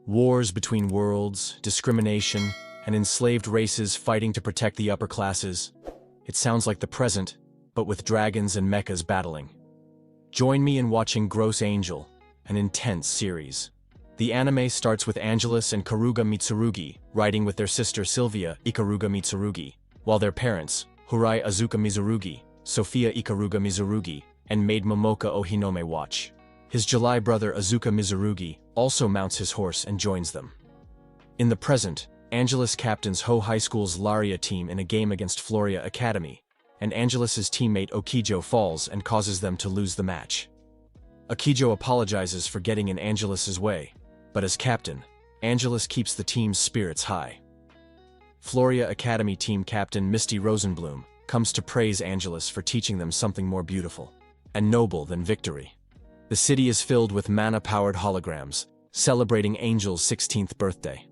Wars between worlds, discrimination, and enslaved races fighting to protect the upper classes. It sounds like the present, but with dragons and mechas battling. Join me in watching Gross Angel, an intense series. The anime starts with Angelus and Karuga Mitsurugi riding with their sister Sylvia Ikaruga Mitsurugi, while their parents, Hurai Azuka Mizurugi, Sophia Ikaruga Mizurugi, and maid Momoka Ohinome watch. His July brother Azuka Mizurugi also mounts his horse and joins them. In the present, Angelus captains Ho High School's Laria team in a game against Floria Academy, and Angelus's teammate Okijo falls and causes them to lose the match. Okijo apologizes for getting in Angelus's way, but as captain, Angelus keeps the team's spirits high. Floria Academy team captain Misty Rosenblum comes to praise Angelus for teaching them something more beautiful and noble than victory. The city is filled with mana-powered holograms, celebrating Angel's 16th birthday.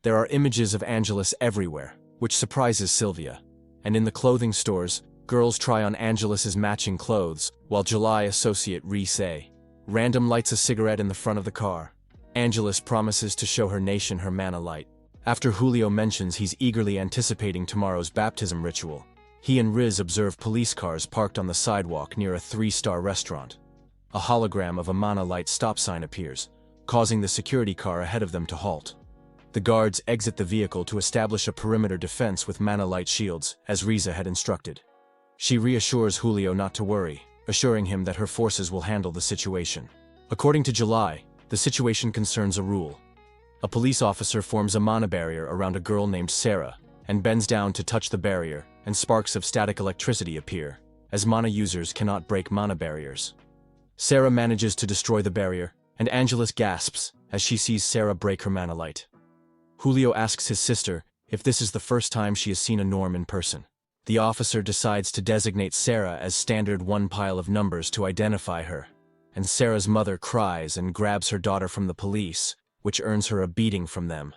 There are images of Angelus everywhere, which surprises Sylvia, and in the clothing stores, girls try on Angelus's matching clothes, while July associate Rise random lights a cigarette in the front of the car. Angelus promises to show her nation her mana light. After Julio mentions he's eagerly anticipating tomorrow's baptism ritual, he and Riz observe police cars parked on the sidewalk near a 3-star restaurant. A hologram of a mana light stop sign appears, causing the security car ahead of them to halt. The guards exit the vehicle to establish a perimeter defense with mana light shields, as Riza had instructed. She reassures Julio not to worry, assuring him that her forces will handle the situation. According to July, the situation concerns a rule. A police officer forms a mana barrier around a girl named Sarah, and bends down to touch the barrier, and sparks of static electricity appear, as mana users cannot break mana barriers. Sarah manages to destroy the barrier, and Angelus gasps as she sees Sarah break her mana light. Julio asks his sister if this is the first time she has seen a norm in person. The officer decides to designate Sarah as standard one pile of numbers to identify her, and Sarah's mother cries and grabs her daughter from the police, which earns her a beating from them.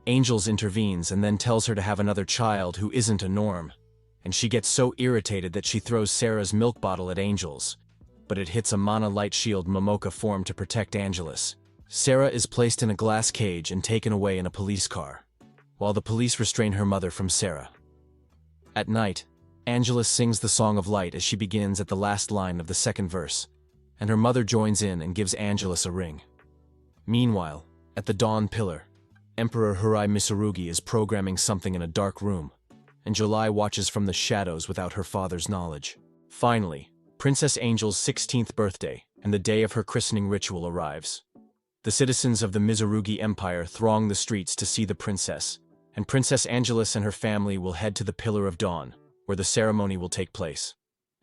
Angels intervenes and then tells her to have another child who isn't a norm, and she gets so irritated that she throws Sarah's milk bottle at Angels, but it hits a mana light shield Momoka formed to protect Angelus. Sarah is placed in a glass cage and taken away in a police car, while the police restrain her mother from Sarah. At night, Angelus sings the Song of Light as she begins at the last line of the second verse, and her mother joins in and gives Angelus a ring. Meanwhile, at the Dawn Pillar, Emperor Hurai Mitsurugi is programming something in a dark room, and July watches from the shadows without her father's knowledge. Finally, Princess Angel's 16th birthday and the day of her christening ritual arrives. The citizens of the Mitsurugi Empire throng the streets to see the princess, and Princess Angelus and her family will head to the Pillar of Dawn, where the ceremony will take place.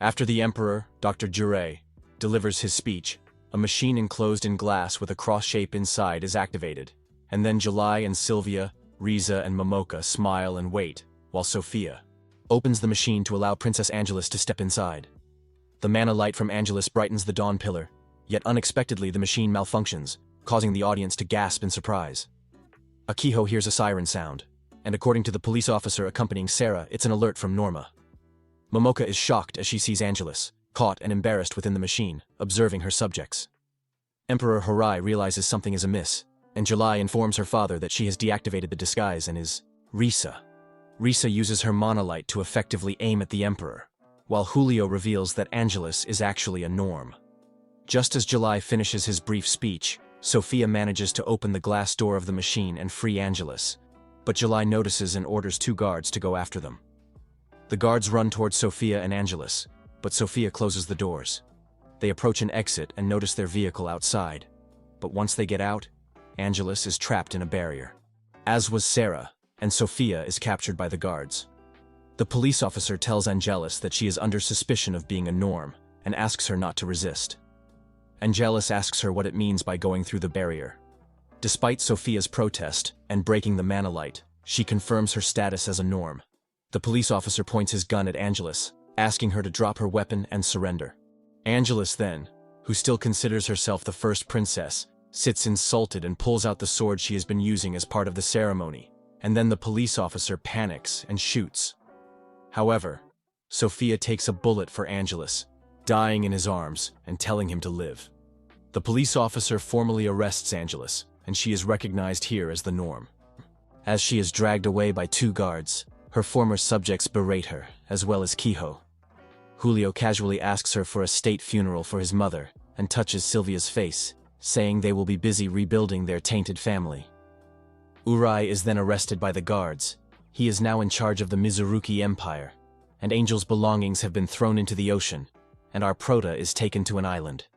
After the Emperor, Dr. Jure, delivers his speech, a machine enclosed in glass with a cross shape inside is activated, and then July and Sylvia, Riza and Momoka smile and wait, while Sophia opens the machine to allow Princess Angelus to step inside. The mana light from Angelus brightens the Dawn Pillar, yet unexpectedly the machine malfunctions, causing the audience to gasp in surprise. Akiho hears a siren sound, and according to the police officer accompanying Sarah, it's an alert from Norma. Momoka is shocked as she sees Angelus, caught and embarrassed within the machine, observing her subjects. Emperor Horai realizes something is amiss, and July informs her father that she has deactivated the disguise and is Risa. Risa uses her mana light to effectively aim at the Emperor, while Julio reveals that Angelus is actually a norm. Just as July finishes his brief speech, Sophia manages to open the glass door of the machine and free Angelus, but July notices and orders 2 guards to go after them. The guards run towards Sophia and Angelus, but Sophia closes the doors. They approach an exit and notice their vehicle outside, but once they get out, Angelus is trapped in a barrier. As was Sarah, and Sophia is captured by the guards. The police officer tells Angelus that she is under suspicion of being a norm and asks her not to resist. Angelus asks her what it means by going through the barrier. Despite Sophia's protest and breaking the mana light, she confirms her status as a norm. The police officer points his gun at Angelus, asking her to drop her weapon and surrender. Angelus then, who still considers herself the first princess, sits insulted and pulls out the sword she has been using as part of the ceremony, and then the police officer panics and shoots. However, Sophia takes a bullet for Angelus, dying in his arms and telling him to live. The police officer formally arrests Angelus, and she is recognized here as the norm. As she is dragged away by two guards, her former subjects berate her, as well as Kiho. Julio casually asks her for a state funeral for his mother, and touches Sylvia's face, saying they will be busy rebuilding their tainted family. Urai is then arrested by the guards. He is now in charge of the Mizuruki Empire, and Angel's belongings have been thrown into the ocean, and our Prota is taken to an island.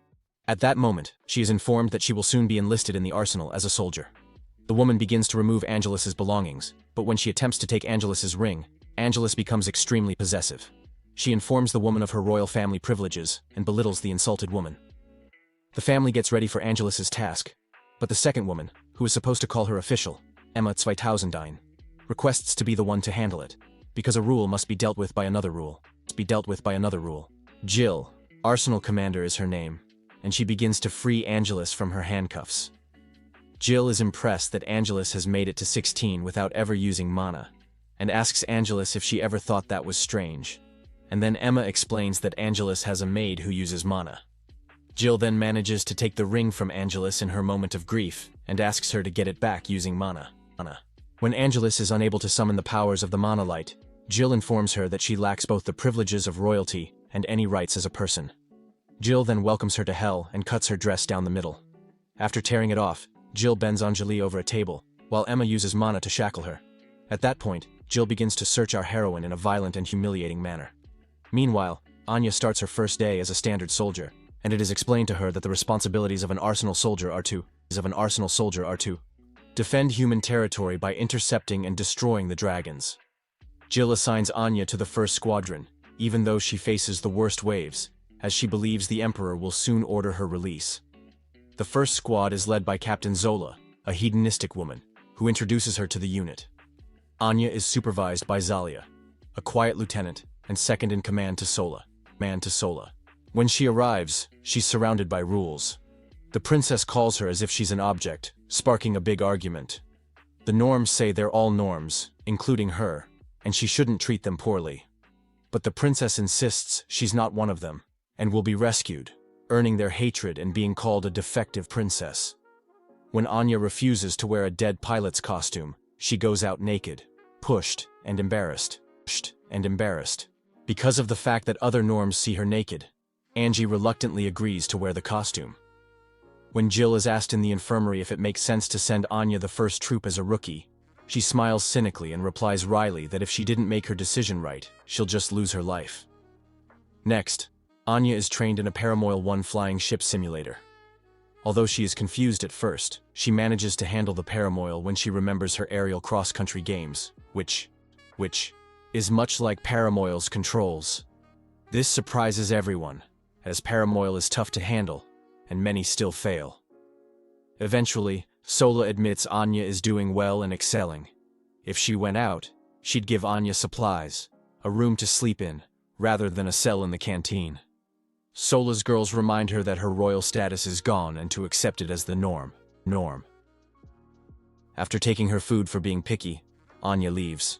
At that moment, she is informed that she will soon be enlisted in the arsenal as a soldier. The woman begins to remove Angelus's belongings, but when she attempts to take Angelus's ring, Angelus becomes extremely possessive. She informs the woman of her royal family privileges and belittles the insulted woman. The family gets ready for Angelus's task, but the second woman, who is supposed to call her official, Emma 2009, requests to be the one to handle it, because a rule must be dealt with by another rule. Jill, Arsenal Commander is her name, and she begins to free Angelus from her handcuffs. Jill is impressed that Angelus has made it to 16 without ever using mana, and asks Angelus if she ever thought that was strange. And then Emma explains that Angelus has a maid who uses mana. Jill then manages to take the ring from Angelus in her moment of grief, and asks her to get it back using mana. When Angelus is unable to summon the powers of the Mana Light, Jill informs her that she lacks both the privileges of royalty and any rights as a person. Jill then welcomes her to hell and cuts her dress down the middle. After tearing it off, Jill bends Anjali over a table, while Emma uses mana to shackle her. At that point, Jill begins to search our heroine in a violent and humiliating manner. Meanwhile, Anya starts her first day as a standard soldier, and it is explained to her that the responsibilities of an arsenal soldier are to defend human territory by intercepting and destroying the dragons. Jill assigns Anya to the first squadron, even though she faces the worst waves, as she believes the Emperor will soon order her release. The first squad is led by Captain Zola, a hedonistic woman, who introduces her to the unit. Anya is supervised by Zalia, a quiet lieutenant and second in command to Sola. When she arrives, she's surrounded by rules. The princess calls her as if she's an object, sparking a big argument. The norms say they're all norms, including her, and she shouldn't treat them poorly. But the princess insists she's not one of them, and will be rescued, earning their hatred and being called a defective princess. When Anya refuses to wear a dead pilot's costume, she goes out naked, pushed and embarrassed. Because of the fact that other norms see her naked, Angie reluctantly agrees to wear the costume. When Jill is asked in the infirmary if it makes sense to send Anya the first troop as a rookie, she smiles cynically and replies wryly that if she didn't make her decision right, she'll just lose her life. Next, Anya is trained in a Paramoil 1 flying ship simulator. Although she is confused at first, she manages to handle the Paramoil when she remembers her aerial cross-country games, which is much like Paramoil's controls. This surprises everyone, as Paramoil is tough to handle, and many still fail. Eventually, Sola admits Anya is doing well and excelling. If she went out, she'd give Anya supplies, a room to sleep in, rather than a cell in the canteen. Sola's girls remind her that her royal status is gone and to accept it as the norm. After taking her food for being picky, Anya leaves.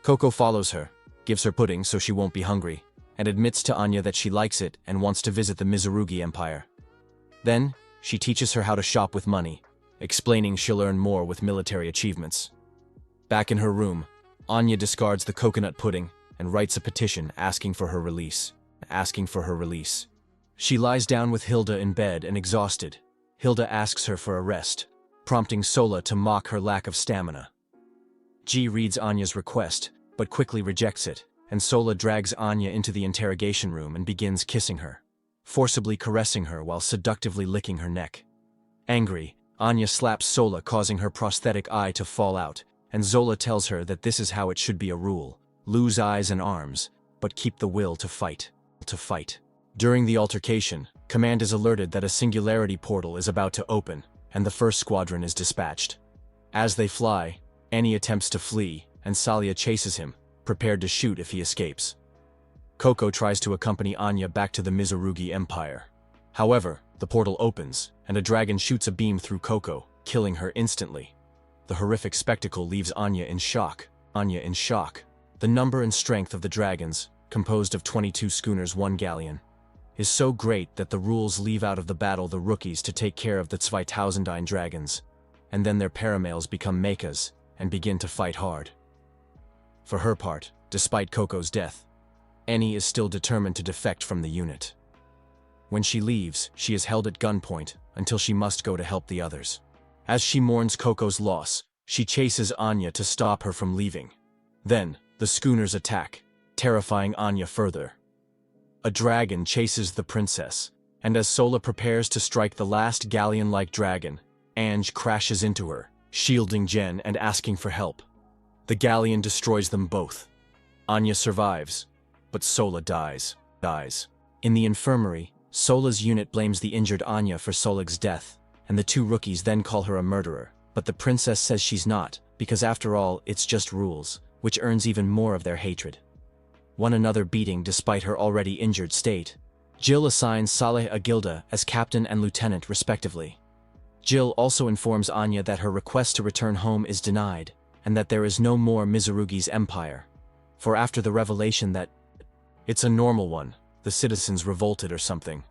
Coco follows her, gives her pudding so she won't be hungry, and admits to Anya that she likes it and wants to visit the Mizurugi Empire. Then, she teaches her how to shop with money, explaining she'll earn more with military achievements. Back in her room, Anya discards the coconut pudding and writes a petition asking for her release. She lies down with Hilda in bed and exhausted. Hilda asks her for a rest, prompting Sola to mock her lack of stamina. G reads Anya's request, but quickly rejects it, and Sola drags Anya into the interrogation room and begins kissing her, forcibly caressing her while seductively licking her neck. Angry, Anya slaps Sola, causing her prosthetic eye to fall out, and Zola tells her that this is how it should be a rule: lose eyes and arms, but keep the will to fight. During the altercation, command is alerted that a singularity portal is about to open, and the first squadron is dispatched. As they fly, Annie attempts to flee, and Salia chases him, prepared to shoot if he escapes. Coco tries to accompany Anya back to the Mizurugi Empire. However, the portal opens, and a dragon shoots a beam through Coco, killing her instantly. The horrific spectacle leaves Anya in shock. The number and strength of the dragons, composed of 22 schooners, 1 galleon, is so great that the rules leave out of the battle the rookies to take care of the 2000 dragons, and then their paramales become mechas and begin to fight hard. For her part, despite Coco's death, Annie is still determined to defect from the unit. When she leaves, she is held at gunpoint until she must go to help the others. As she mourns Coco's loss, she chases Anya to stop her from leaving. Then, the schooners attack, terrifying Anya further. A dragon chases the princess, and as Sola prepares to strike the last galleon-like dragon, Ange crashes into her, shielding Jen and asking for help. The galleon destroys them both. Anya survives, but Sola dies. In the infirmary, Sola's unit blames the injured Anya for Solig's death, and the two rookies then call her a murderer, but the princess says she's not, because after all, it's just rules, which earns even more of their hatred. One another beating despite her already injured state. Jill assigns Saleh Agilda as captain and lieutenant respectively. Jill also informs Anya that her request to return home is denied, and that there is no more Mizurugi's empire. For after the revelation that it's a normal one, the citizens revolted or something.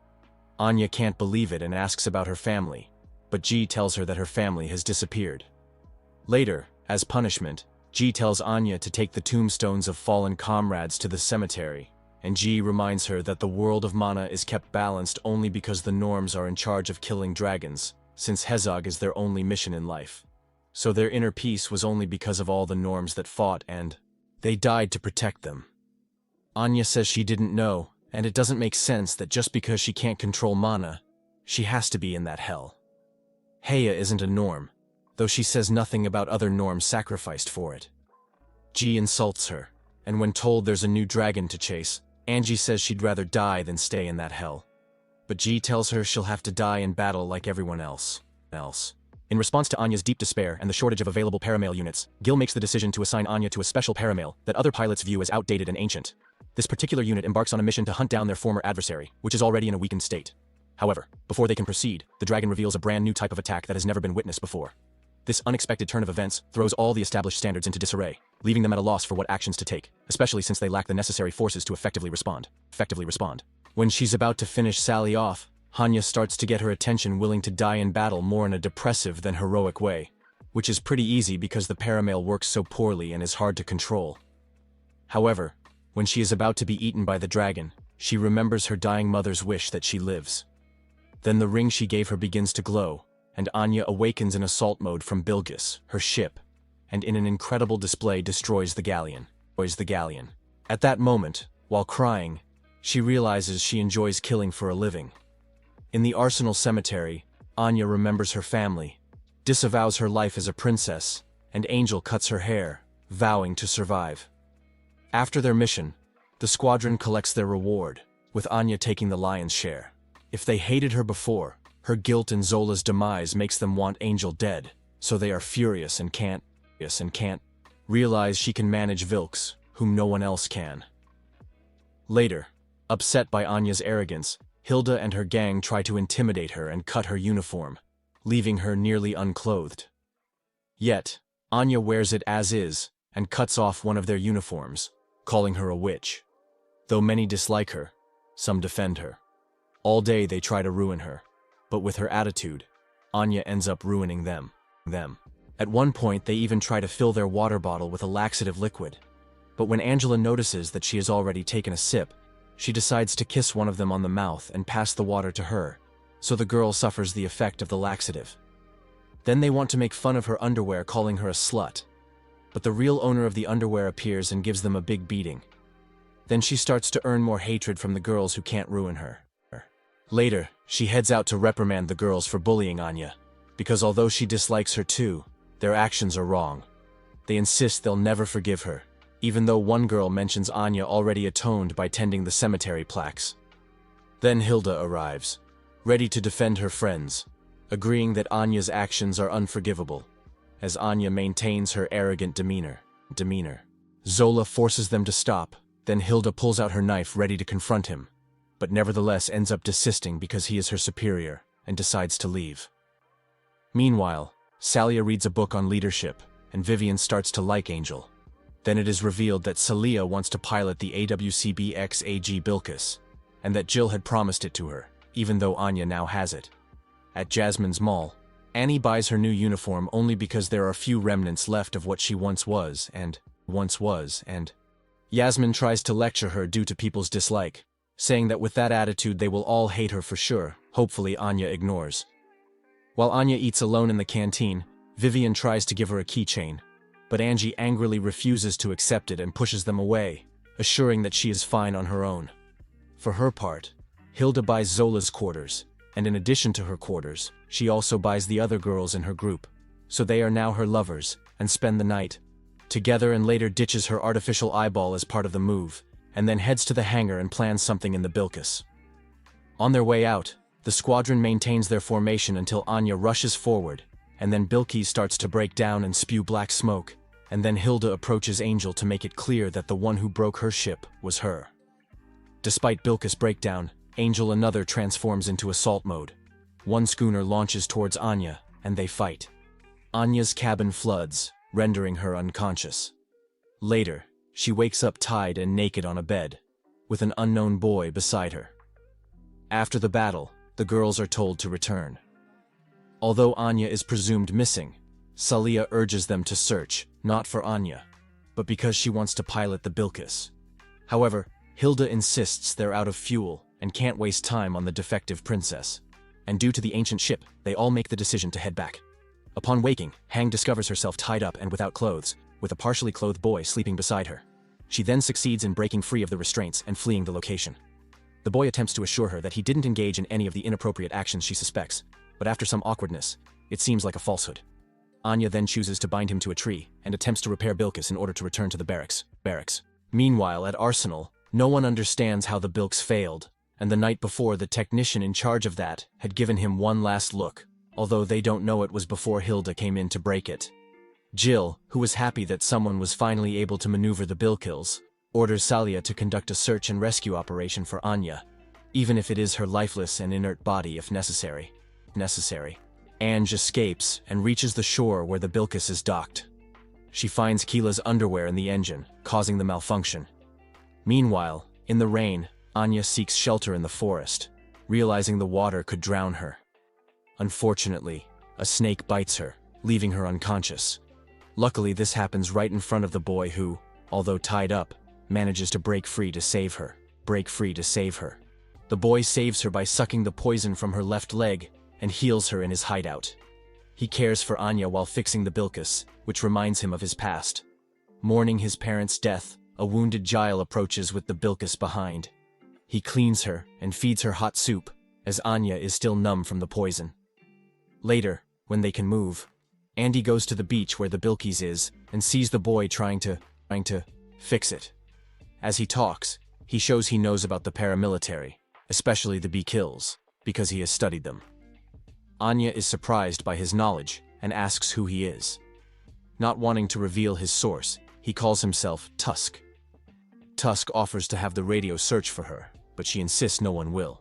Anya can't believe it and asks about her family, but G tells her that her family has disappeared. Later, as punishment, G tells Anya to take the tombstones of fallen comrades to the cemetery, and G reminds her that the world of mana is kept balanced only because the norms are in charge of killing dragons, since Hezog is their only mission in life. So their inner peace was only because of all the norms that fought and they died to protect them. Anya says she didn't know, and it doesn't make sense that just because she can't control mana, she has to be in that hell. Heya isn't a norm, though she says nothing about other norms sacrificed for it. G insults her, and when told there's a new dragon to chase, Angie says she'd rather die than stay in that hell. But G tells her she'll have to die in battle like everyone else. In response to Anya's deep despair and the shortage of available paramale units, Gil makes the decision to assign Anya to a special paramale that other pilots view as outdated and ancient. This particular unit embarks on a mission to hunt down their former adversary, which is already in a weakened state. However, before they can proceed, the dragon reveals a brand new type of attack that has never been witnessed before. This unexpected turn of events throws all the established standards into disarray, leaving them at a loss for what actions to take, especially since they lack the necessary forces to effectively respond. When she's about to finish Sally off, Hanya starts to get her attention, willing to die in battle more in a depressive than heroic way, which is pretty easy because the paramale works so poorly and is hard to control. However, when she is about to be eaten by the dragon, she remembers her dying mother's wish that she lives. Then the ring she gave her begins to glow, and Anya awakens in assault mode from Bilgis, her ship, and in an incredible display destroys the galleon. At that moment, while crying, she realizes she enjoys killing for a living. In the Arsenal Cemetery, Anya remembers her family, disavows her life as a princess, and Angel cuts her hair, vowing to survive. After their mission, the squadron collects their reward, with Anya taking the lion's share. If they hated her before, her guilt in Zola's demise makes them want Angel dead, so they are furious and can't realize she can manage Vilks, whom no one else can. Later, upset by Anya's arrogance, Hilda and her gang try to intimidate her and cut her uniform, leaving her nearly unclothed. Yet, Anya wears it as is and cuts off one of their uniforms, calling her a witch. Though many dislike her, some defend her. All day they try to ruin her, but with her attitude, Anya ends up ruining them. At one point they even try to fill their water bottle with a laxative liquid, but when Angela notices that she has already taken a sip, she decides to kiss one of them on the mouth and pass the water to her, so the girl suffers the effect of the laxative. Then they want to make fun of her underwear, calling her a slut, but the real owner of the underwear appears and gives them a big beating. Then she starts to earn more hatred from the girls who can't ruin her. Later, she heads out to reprimand the girls for bullying Anya, because although she dislikes her too, their actions are wrong. They insist they'll never forgive her, even though one girl mentions Anya already atoned by tending the cemetery plaques. Then Hilda arrives, ready to defend her friends, agreeing that Anya's actions are unforgivable, as Anya maintains her arrogant demeanor. Zola forces them to stop, then Hilda pulls out her knife ready to confront him, but nevertheless ends up desisting because he is her superior and decides to leave. Meanwhile, Salia reads a book on leadership, and Vivian starts to like Angel. Then it is revealed that Salia wants to pilot the AWCB-XAG Bilkis, and that Jill had promised it to her, even though Anya now has it. At Jasmine's mall, Annie buys her new uniform only because there are few remnants left of what she once was, and Yasmin tries to lecture her due to people's dislike, saying that with that attitude they will all hate her for sure. Hopefully Anya ignores. While Anya eats alone in the canteen, Vivian tries to give her a keychain, but Angie angrily refuses to accept it and pushes them away, assuring that she is fine on her own. For her part, Hilda buys Zola's quarters, and in addition to her quarters, she also buys the other girls in her group, so they are now her lovers, and spend the night together, and later ditches her artificial eyeball as part of the move, and then heads to the hangar and plans something in the Bilkis. On their way out, the squadron maintains their formation until Anya rushes forward, and then Bilkis starts to break down and spew black smoke, and then Hilda approaches Angel to make it clear that the one who broke her ship was her. Despite Bilkis' breakdown, Angel another transforms into assault mode. One schooner launches towards Anya, and they fight. Anya's cabin floods, rendering her unconscious. Later, she wakes up tied and naked on a bed, with an unknown boy beside her. After the battle, the girls are told to return. Although Anya is presumed missing, Salia urges them to search, not for Anya, but because she wants to pilot the Bilkis. However, Hilda insists they're out of fuel and can't waste time on the defective princess, and due to the ancient ship, they all make the decision to head back. Upon waking, Hang discovers herself tied up and without clothes, with a partially clothed boy sleeping beside her. She then succeeds in breaking free of the restraints and fleeing the location. The boy attempts to assure her that he didn't engage in any of the inappropriate actions she suspects, but after some awkwardness, it seems like a falsehood. Anya then chooses to bind him to a tree and attempts to repair Bilkis in order to return to the barracks. Meanwhile, at Arsenal, no one understands how the Bilks failed, and the night before the technician in charge of that had given him one last look, although they don't know it was before Hilda came in to break it. Jill, who was happy that someone was finally able to maneuver the Bilkis, orders Salia to conduct a search and rescue operation for Anya, even if it is her lifeless and inert body if necessary. Ange escapes and reaches the shore where the Bilkis is docked. She finds Keela's underwear in the engine, causing the malfunction. Meanwhile, in the rain, Anya seeks shelter in the forest, realizing the water could drown her. Unfortunately, a snake bites her, leaving her unconscious. Luckily, this happens right in front of the boy who, although tied up, manages to break free to save her. The boy saves her by sucking the poison from her left leg and heals her in his hideout. He cares for Anya while fixing the Bilkis, which reminds him of his past. Mourning his parents' death, a wounded Giles approaches with the Bilkis behind. He cleans her and feeds her hot soup, as Anya is still numb from the poison. Later, when they can move, Andy goes to the beach where the Bilkis is and sees the boy trying to fix it. As he talks, he shows he knows about the paramilitary, especially the B-Kills, because he has studied them. Anya is surprised by his knowledge and asks who he is. Not wanting to reveal his source, he calls himself Tusk. Tusk offers to have the radio search for her, but she insists no one will.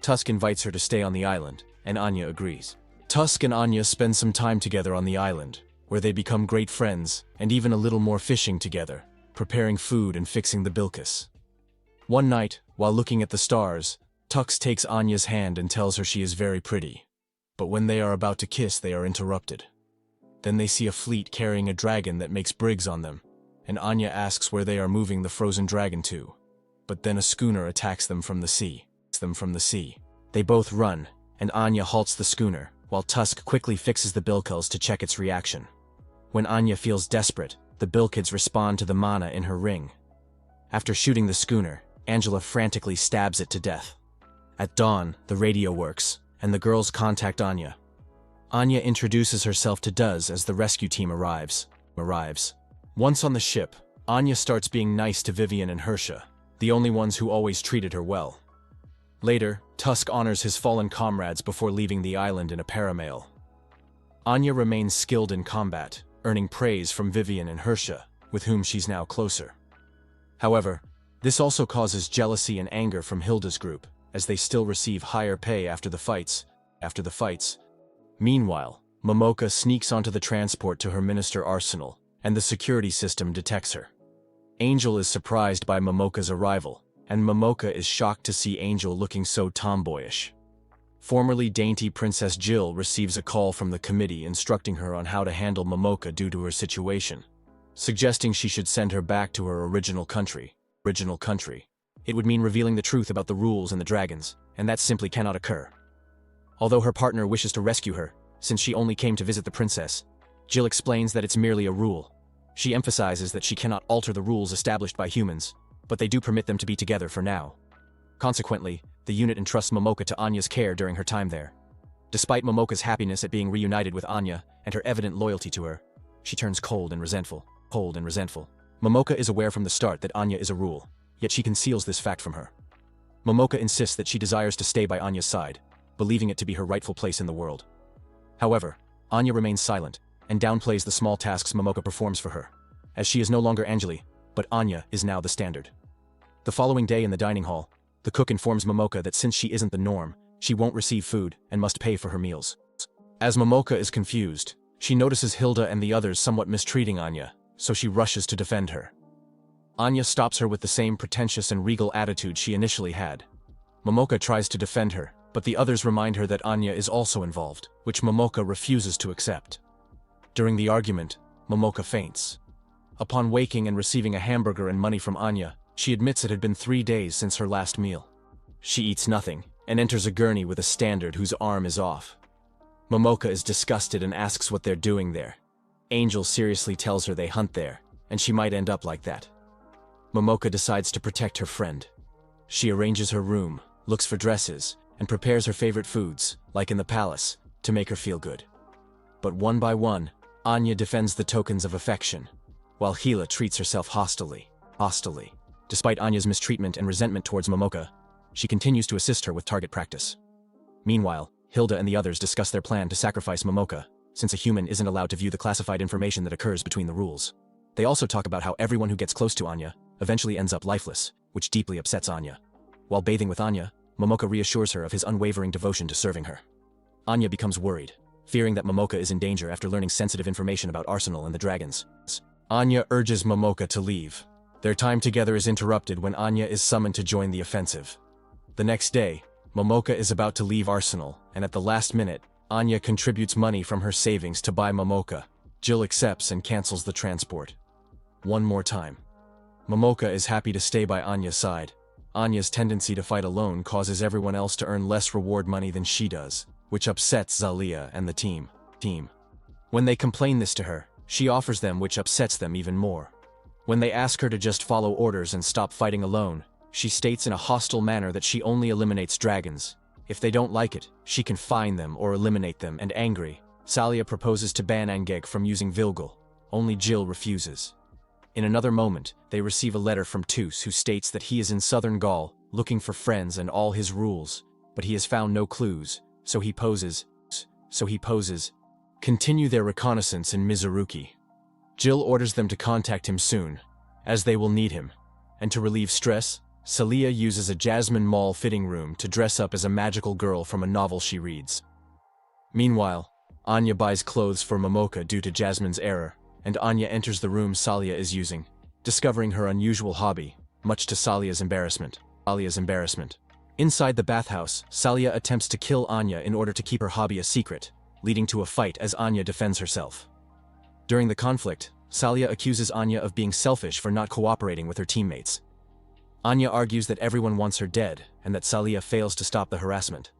Tusk invites her to stay on the island, and Anya agrees. Tusk and Anya spend some time together on the island, where they become great friends, and even a little more fishing together, preparing food and fixing the Bilkis. One night, while looking at the stars, Tusk takes Anya's hand and tells her she is very pretty. But when they are about to kiss, they are interrupted. Then they see a fleet carrying a dragon that makes brigs on them, and Anya asks where they are moving the frozen dragon to. But then a schooner attacks them from the sea. They both run, and Anya halts the schooner, while Tusk quickly fixes the Bilkis to check its reaction. When Anya feels desperate, the Bilkids respond to the mana in her ring. After shooting the schooner, Angela frantically stabs it to death. At dawn, the radio works, and the girls contact Anya. Anya introduces herself to Duz as the rescue team arrives. Once on the ship, Anya starts being nice to Vivian and Hersha, the only ones who always treated her well. Later, Tusk honors his fallen comrades before leaving the island in a paramail. Anya remains skilled in combat, earning praise from Vivian and Hersha, with whom she's now closer. However, this also causes jealousy and anger from Hilda's group, as they still receive higher pay after the fights. Meanwhile, Momoka sneaks onto the transport to her minister Arsenal, and the security system detects her. Angel is surprised by Momoka's arrival, and Momoka is shocked to see Angel looking so tomboyish. Formerly dainty Princess Jill receives a call from the committee instructing her on how to handle Momoka due to her situation, suggesting she should send her back to her original country. It would mean revealing the truth about the rules and the dragons, and that simply cannot occur. Although her partner wishes to rescue her, since she only came to visit the princess, Jill explains that it's merely a rule. She emphasizes that she cannot alter the rules established by humans, but they do permit them to be together for now. Consequently, the unit entrusts Momoka to Anya's care during her time there. Despite Momoka's happiness at being reunited with Anya and her evident loyalty to her, she turns cold and resentful. Momoka is aware from the start that Anya is a rule, yet she conceals this fact from her. Momoka insists that she desires to stay by Anya's side, believing it to be her rightful place in the world. However, Anya remains silent and downplays the small tasks Momoka performs for her, as she is no longer Angeli, but Anya is now the standard. The following day in the dining hall, the cook informs Momoka that since she isn't the norm, she won't receive food and must pay for her meals. As Momoka is confused, she notices Hilda and the others somewhat mistreating Anya, so she rushes to defend her. Anya stops her with the same pretentious and regal attitude she initially had. Momoka tries to defend her, but the others remind her that Anya is also involved, which Momoka refuses to accept. During the argument, Momoka faints. Upon waking and receiving a hamburger and money from Anya, she admits it had been 3 days since her last meal. She eats nothing, and enters a gurney with a standard whose arm is off. Momoka is disgusted and asks what they're doing there. Angel seriously tells her they hunt there, and she might end up like that. Momoka decides to protect her friend. She arranges her room, looks for dresses, and prepares her favorite foods, like in the palace, to make her feel good. But one by one, Anya defends the tokens of affection, while Hila treats herself hostilely. Despite Anya's mistreatment and resentment towards Momoka, she continues to assist her with target practice. Meanwhile, Hilda and the others discuss their plan to sacrifice Momoka, since a human isn't allowed to view the classified information that occurs between the rules. They also talk about how everyone who gets close to Anya eventually ends up lifeless, which deeply upsets Anya. While bathing with Anya, Momoka reassures her of his unwavering devotion to serving her. Anya becomes worried, fearing that Momoka is in danger after learning sensitive information about Arsenal and the dragons. Anya urges Momoka to leave. Their time together is interrupted when Anya is summoned to join the offensive. The next day, Momoka is about to leave Arsenal, and at the last minute, Anya contributes money from her savings to buy Momoka. Jill accepts and cancels the transport. One more time. Momoka is happy to stay by Anya's side. Anya's tendency to fight alone causes everyone else to earn less reward money than she does, which upsets Zalia and the team. When they complain this to her, she offers them, which upsets them even more. When they ask her to just follow orders and stop fighting alone, she states in a hostile manner that she only eliminates dragons. If they don't like it, she can fine them or eliminate them, and angry, Zalia proposes to ban Angeg from using Vilgal. Only Jill refuses. In another moment, they receive a letter from Tus who states that he is in southern Gaul, looking for friends and all his rules, but he has found no clues, so he poses. Continue their reconnaissance in Mizuruki. Jill orders them to contact him soon, as they will need him. And to relieve stress, Zalia uses a Jasmine Mall fitting room to dress up as a magical girl from a novel she reads. Meanwhile, Anya buys clothes for Momoka due to Jasmine's error, and Anya enters the room Zalia is using, discovering her unusual hobby, much to Zalia's embarrassment. Inside the bathhouse, Zalia attempts to kill Anya in order to keep her hobby a secret, leading to a fight as Anya defends herself. During the conflict, Zalia accuses Anya of being selfish for not cooperating with her teammates. Anya argues that everyone wants her dead and that Zalia fails to stop the harassment.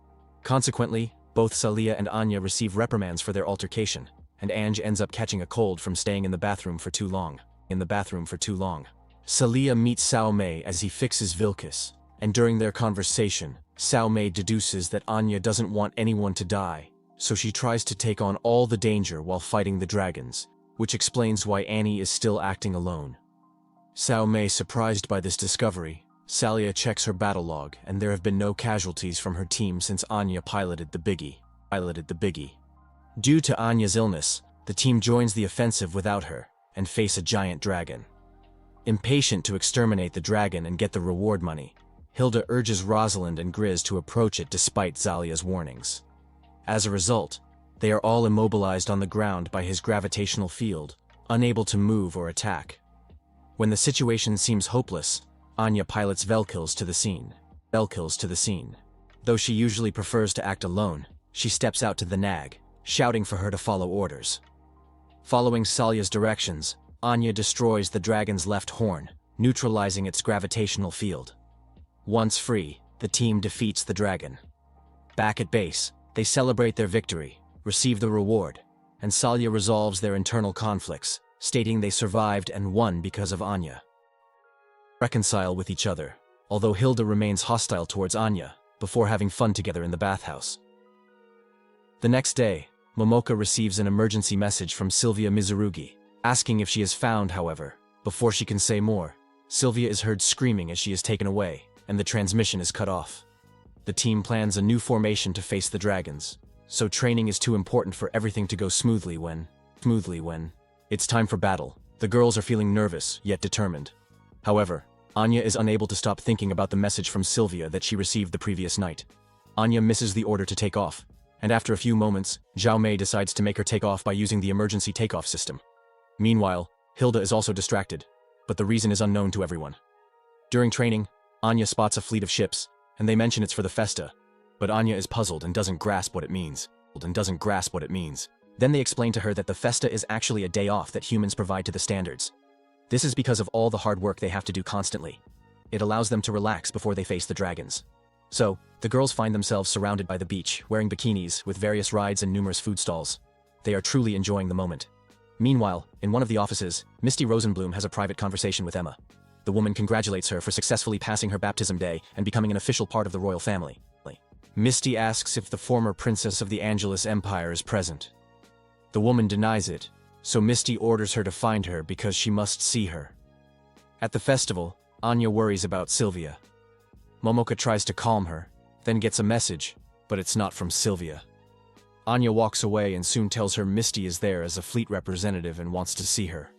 Consequently, both Zalia and Anya receive reprimands for their altercation, and Ange ends up catching a cold from staying in the bathroom for too long. Zalia meets Sao Mei as he fixes Vilcus, and during their conversation, Sao Mei deduces that Anya doesn't want anyone to die, so she tries to take on all the danger while fighting the dragons, which explains why Annie is still acting alone. Sao Mei surprised by this discovery, Zalia checks her battle log, and there have been no casualties from her team since Anya piloted the Biggie. Due to Anya's illness, the team joins the offensive without her, and face a giant dragon. Impatient to exterminate the dragon and get the reward money, Hilda urges Rosalind and Grizz to approach it despite Zalia's warnings. As a result, they are all immobilized on the ground by his gravitational field, unable to move or attack. When the situation seems hopeless, Anya pilots Velkils to the scene. Velkils to the scene. Though she usually prefers to act alone, she steps out to the nag, shouting for her to follow orders. Following Salya's directions, Anya destroys the dragon's left horn, neutralizing its gravitational field. Once free, the team defeats the dragon. Back at base, they celebrate their victory, receive the reward, and Salya resolves their internal conflicts, stating they survived and won because of Anya. Reconcile with each other, although Hilda remains hostile towards Anya, before having fun together in the bathhouse. The next day, Momoka receives an emergency message from Sylvia Mizurugi, asking if she is found. However, before she can say more, Sylvia is heard screaming as she is taken away, and the transmission is cut off. The team plans a new formation to face the dragons, so training is too important for everything to go smoothly when it's time for battle. The girls are feeling nervous, yet determined. However, Anya is unable to stop thinking about the message from Sylvia that she received the previous night. Anya misses the order to take off, and after a few moments, Zhao Mei decides to make her take off by using the emergency takeoff system. Meanwhile, Hilda is also distracted, but the reason is unknown to everyone. During training, Anya spots a fleet of ships, and they mention it's for the festa, but Anya is puzzled and doesn't grasp what it means. Then they explain to her that the festa is actually a day off that humans provide to the standards. This is because of all the hard work they have to do constantly. It allows them to relax before they face the dragons. So, the girls find themselves surrounded by the beach, wearing bikinis, with various rides and numerous food stalls. They are truly enjoying the moment. Meanwhile, in one of the offices, Misty Rosenblum has a private conversation with Emma. The woman congratulates her for successfully passing her baptism day and becoming an official part of the royal family. Misty asks if the former princess of the Angelus Empire is present. The woman denies it, so Misty orders her to find her because she must see her. At the festival, Anya worries about Sylvia. Momoka tries to calm her, then gets a message, but it's not from Sylvia. Anya walks away and soon tells her Misty is there as a fleet representative and wants to see her.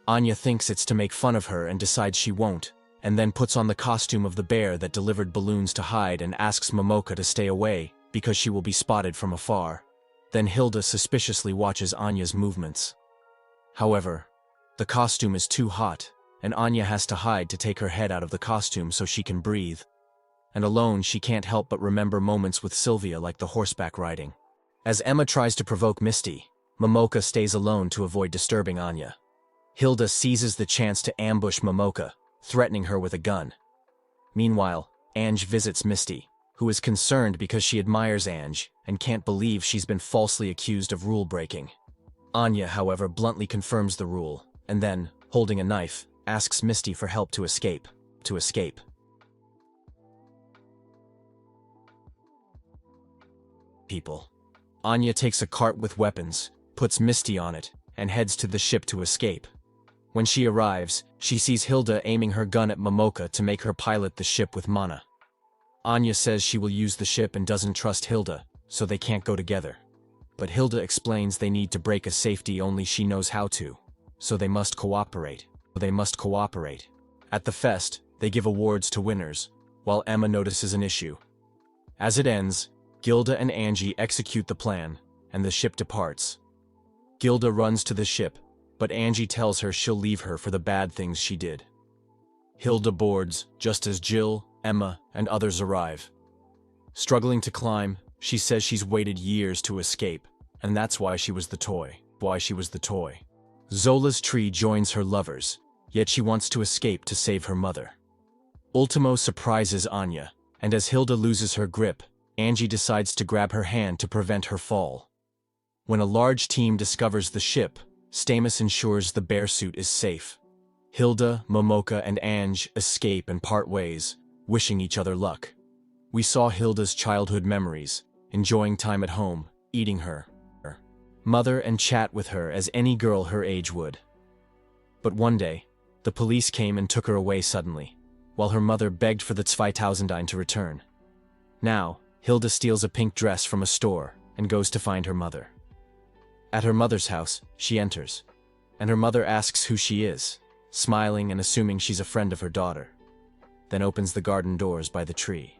Anya thinks it's to make fun of her and decides she won't, and then puts on the costume of the bear that delivered balloons to hide and asks Momoka to stay away because she will be spotted from afar. Then Hilda suspiciously watches Anya's movements. However, the costume is too hot, and Anya has to hide to take her head out of the costume so she can breathe. And alone, she can't help but remember moments with Sylvia like the horseback riding. As Emma tries to provoke Misty, Momoka stays alone to avoid disturbing Anya. Hilda seizes the chance to ambush Momoka, threatening her with a gun. Meanwhile, Ange visits Misty, who is concerned because she admires Ange and can't believe she's been falsely accused of rule-breaking. Anya, however, bluntly confirms the rule, and then, holding a knife, asks Misty for help to escape. People. Anya takes a cart with weapons, puts Misty on it, and heads to the ship to escape. When she arrives, she sees Hilda aiming her gun at Momoka to make her pilot the ship with mana. Anya says she will use the ship and doesn't trust Hilda, so they can't go together. But Hilda explains they need to break a safety only she knows how to, so they must cooperate. At the fest, they give awards to winners, while Emma notices an issue. As it ends, Gilda and Angie execute the plan, and the ship departs. Gilda runs to the ship, but Angie tells her she'll leave her for the bad things she did. Hilda boards, just as Jill, Emma, and others arrive. Struggling to climb, she says she's waited years to escape, and that's why she was the toy. Zola's tree joins her lovers, yet she wants to escape to save her mother. Ultimo surprises Anya, and as Hilda loses her grip, Angie decides to grab her hand to prevent her fall. When a large team discovers the ship, Stamus ensures the bear suit is safe. Hilda, Momoka, and Ange escape and part ways, wishing each other luck. We saw Hilda's childhood memories, enjoying time at home, eating her mother and chat with her as any girl her age would. But one day, the police came and took her away suddenly, while her mother begged for the 2000 to return. Now, Hilda steals a pink dress from a store and goes to find her mother. At her mother's house, she enters, and her mother asks who she is, smiling and assuming she's a friend of her daughter. Then opens the garden doors by the tree.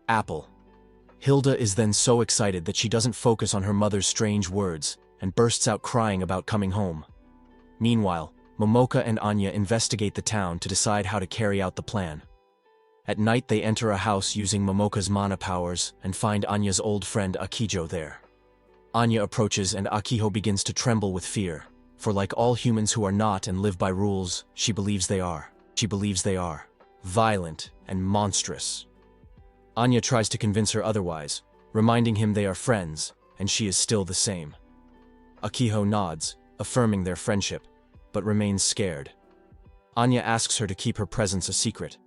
Apple. Hilda is then so excited that she doesn't focus on her mother's strange words and bursts out crying about coming home. Meanwhile, Momoka and Anya investigate the town to decide how to carry out the plan. At night they enter a house using Momoka's mana powers and find Anya's old friend Akijo there. Anya approaches and Akiho begins to tremble with fear, for like all humans who are not and live by rules, she believes they are violent and monstrous. Anya tries to convince her otherwise, reminding him they are friends, and she is still the same. Akiho nods, affirming their friendship, but remains scared. Anya asks her to keep her presence a secret,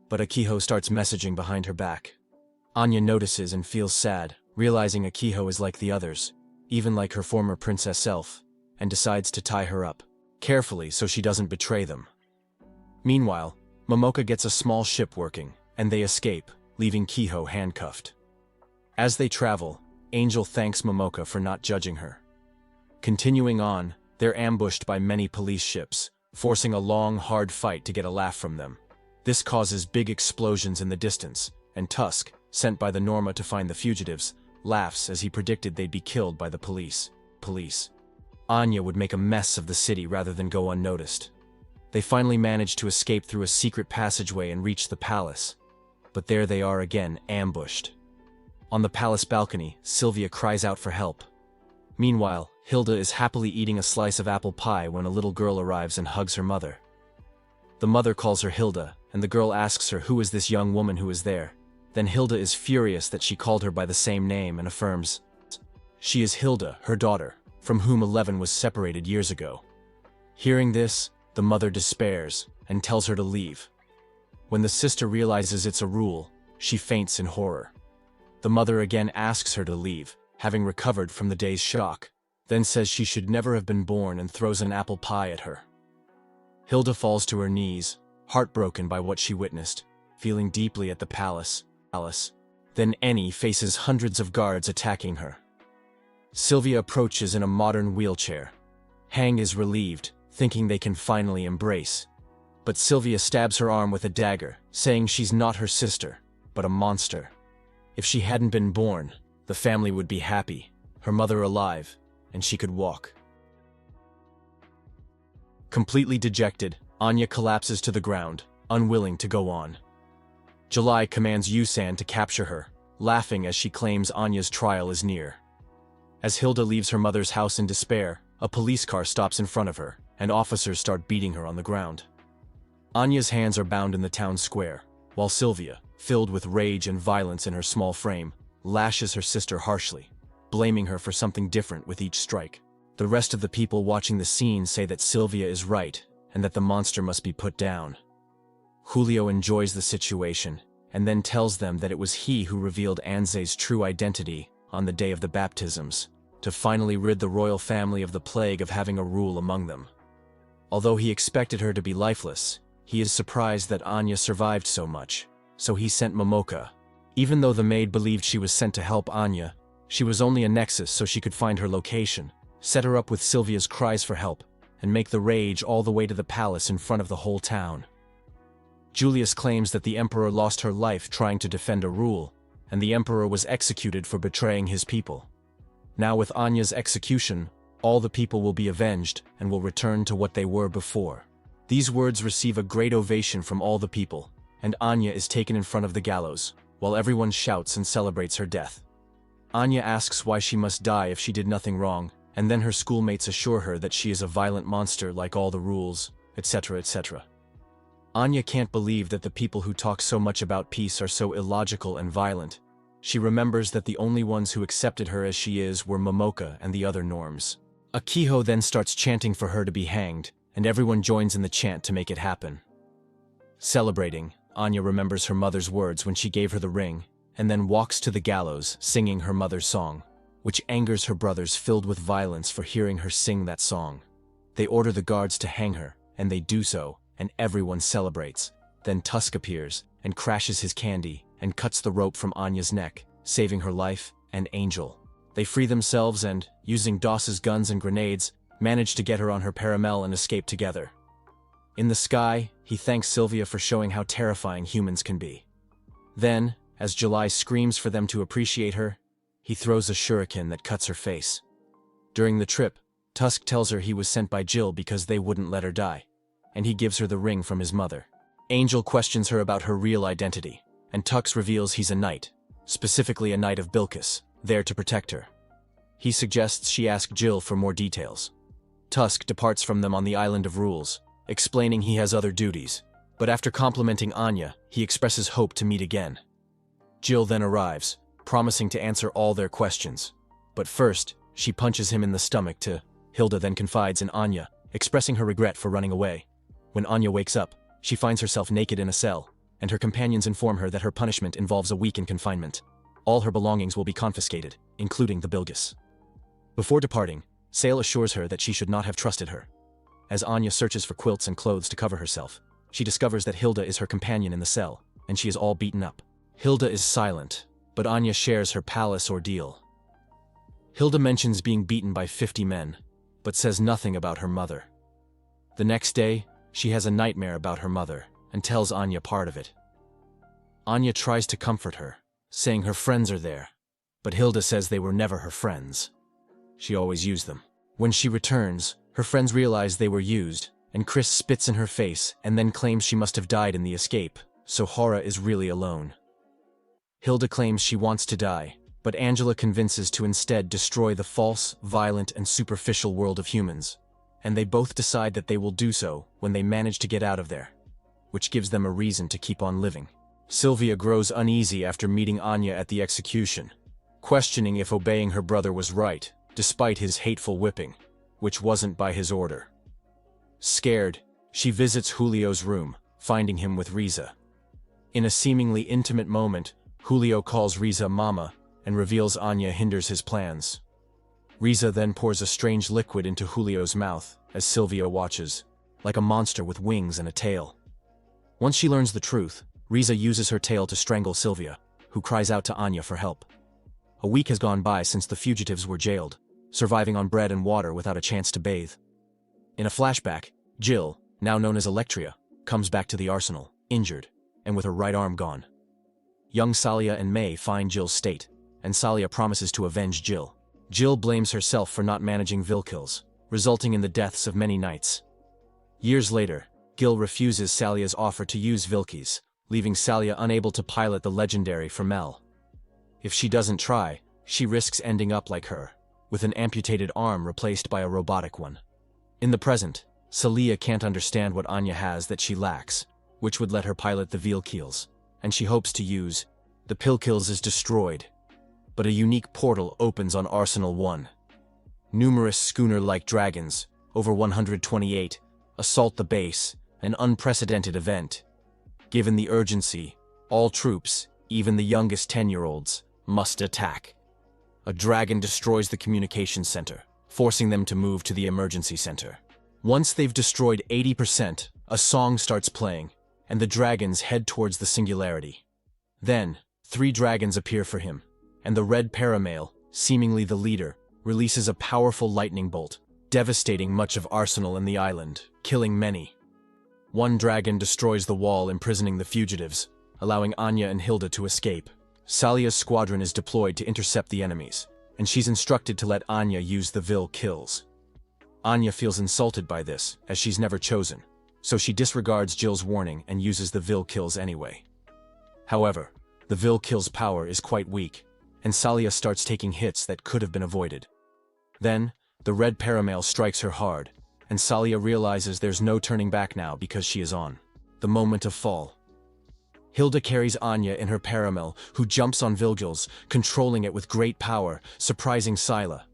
but Akiho starts messaging behind her back. Anya notices and feels sad, realizing Akiho is like the others, even like her former princess self, and decides to tie her up, carefully so she doesn't betray them. Meanwhile, Momoka gets a small ship working, and they escape, leaving Kiho handcuffed. As they travel, Angel thanks Momoka for not judging her. Continuing on, they're ambushed by many police ships, forcing a long, hard fight to get a laugh from them. This causes big explosions in the distance, and Tusk, sent by the Norma to find the fugitives, laughs as he predicted they'd be killed by the police. Anya would make a mess of the city rather than go unnoticed. They finally manage to escape through a secret passageway and reach the palace. But there they are again, ambushed. On the palace balcony, Sylvia cries out for help. Meanwhile, Hilda is happily eating a slice of apple pie when a little girl arrives and hugs her mother. The mother calls her Hilda, and the girl asks her who is this young woman who is there. Then Hilda is furious that she called her by the same name and affirms she is Hilda, her daughter, from whom 11 was separated years ago. Hearing this, the mother despairs and tells her to leave. When the sister realizes it's a rule, she faints in horror. The mother again asks her to leave, having recovered from the day's shock, then says she should never have been born and throws an apple pie at her. Hilda falls to her knees, heartbroken by what she witnessed, feeling deeply at the palace. Then Annie faces hundreds of guards attacking her. Sylvia approaches in a modern wheelchair. Hang is relieved, thinking they can finally embrace. But Sylvia stabs her arm with a dagger, saying she's not her sister, but a monster. If she hadn't been born, the family would be happy, her mother alive, and she could walk. Completely dejected, Anya collapses to the ground, unwilling to go on. July commands Yusan to capture her, laughing as she claims Anya's trial is near. As Hilda leaves her mother's house in despair, a police car stops in front of her, and officers start beating her on the ground. Anya's hands are bound in the town square, while Sylvia, filled with rage and violence in her small frame, lashes her sister harshly, blaming her for something different with each strike. The rest of the people watching the scene say that Sylvia is right, and that the monster must be put down. Julio enjoys the situation, and then tells them that it was he who revealed Anze's true identity on the day of the baptisms, to finally rid the royal family of the plague of having a rule among them. Although he expected her to be lifeless, he is surprised that Anya survived so much, so he sent Momoka. Even though the maid believed she was sent to help Anya, she was only a nexus so she could find her location, set her up with Sylvia's cries for help, and make the rage all the way to the palace in front of the whole town. Julius claims that the emperor lost her life trying to defend a rule, and the emperor was executed for betraying his people. Now with Anya's execution, all the people will be avenged and will return to what they were before. These words receive a great ovation from all the people, and Anya is taken in front of the gallows, while everyone shouts and celebrates her death. Anya asks why she must die if she did nothing wrong, and then her schoolmates assure her that she is a violent monster like all the rules, etc., etc. Anya can't believe that the people who talk so much about peace are so illogical and violent. She remembers that the only ones who accepted her as she is were Momoka and the other norms. Akiho then starts chanting for her to be hanged, and everyone joins in the chant to make it happen. Celebrating, Anya remembers her mother's words when she gave her the ring, and then walks to the gallows singing her mother's song, which angers her brothers filled with violence for hearing her sing that song. They order the guards to hang her, and they do so, and everyone celebrates. Then Tusk appears, and crashes his candy, and cuts the rope from Anya's neck, saving her life and Angel. They free themselves and, using Doss's guns and grenades, manage to get her on her paramel and escape together. In the sky, he thanks Sylvia for showing how terrifying humans can be. Then, as July screams for them to appreciate her, he throws a shuriken that cuts her face. During the trip, Tusk tells her he was sent by Jill because they wouldn't let her die, and he gives her the ring from his mother. Angel questions her about her real identity, and Tux reveals he's a knight, specifically a knight of Bilkis, there to protect her. He suggests she ask Jill for more details. Tusk departs from them on the Island of Rules, explaining he has other duties, but after complimenting Anya, he expresses hope to meet again. Jill then arrives, promising to answer all their questions, but first, she punches him in the stomach to. Hilda then confides in Anya, expressing her regret for running away. When Anya wakes up, she finds herself naked in a cell, and her companions inform her that her punishment involves a week in confinement. All her belongings will be confiscated, including the Bilgis. Before departing, Sale assures her that she should not have trusted her. As Anya searches for quilts and clothes to cover herself, she discovers that Hilda is her companion in the cell, and she is all beaten up. Hilda is silent, but Anya shares her palace ordeal. Hilda mentions being beaten by 50 men, but says nothing about her mother. The next day, she has a nightmare about her mother, and tells Anya part of it. Anya tries to comfort her, saying her friends are there, but Hilda says they were never her friends. She always used them. When she returns, her friends realize they were used, and Chris spits in her face and then claims she must have died in the escape, so Hora is really alone. Hilda claims she wants to die, but Angela convinces to instead destroy the false, violent, and superficial world of humans, and they both decide that they will do so when they manage to get out of there, which gives them a reason to keep on living. Sylvia grows uneasy after meeting Anya at the execution, questioning if obeying her brother was right, despite his hateful whipping, which wasn't by his order. Scared, she visits Julio's room, finding him with Riza. In a seemingly intimate moment, Julio calls Riza Mama and reveals Anya hinders his plans. Riza then pours a strange liquid into Julio's mouth as Sylvia watches, like a monster with wings and a tail. Once she learns the truth, Riza uses her tail to strangle Sylvia, who cries out to Anya for help. A week has gone by since the fugitives were jailed, surviving on bread and water without a chance to bathe. In a flashback, Jill, now known as Electria, comes back to the arsenal, injured, and with her right arm gone. Young Salia and May find Jill's state, and Salia promises to avenge Jill. Jill blames herself for not managing Vilkils, resulting in the deaths of many knights. Years later, Gil refuses Salia's offer to use Vilkis, leaving Salia unable to pilot the legendary Fremel. If she doesn't try, she risks ending up like her, with an amputated arm replaced by a robotic one. In the present, Salia can't understand what Anya has that she lacks, which would let her pilot the Vilkils, and she hopes to use. The Pilkils is destroyed, but a unique portal opens on Arsenal 1. Numerous schooner-like dragons, over 128, assault the base, an unprecedented event. Given the urgency, all troops, even the youngest 10-year-olds, must attack. A dragon destroys the communications center, forcing them to move to the emergency center. Once they've destroyed 80%, a song starts playing, and the dragons head towards the singularity. Then, 3 dragons appear for him, and the red paramale, seemingly the leader, releases a powerful lightning bolt, devastating much of Arsenal and the island, killing many. 1 dragon destroys the wall imprisoning the fugitives, allowing Anya and Hilda to escape. Salia's squadron is deployed to intercept the enemies, and she's instructed to let Anya use the Vilkils. Anya feels insulted by this, as she's never chosen, so she disregards Jill's warning and uses the Vilkils anyway. However, the Vilkils' power is quite weak, and Salia starts taking hits that could have been avoided. Then, the red paramale strikes her hard, and Salia realizes there's no turning back now because she is on the moment of fall. Hilda carries Anya in her paramel, who jumps on Vilgils, controlling it with great power, surprising Sila.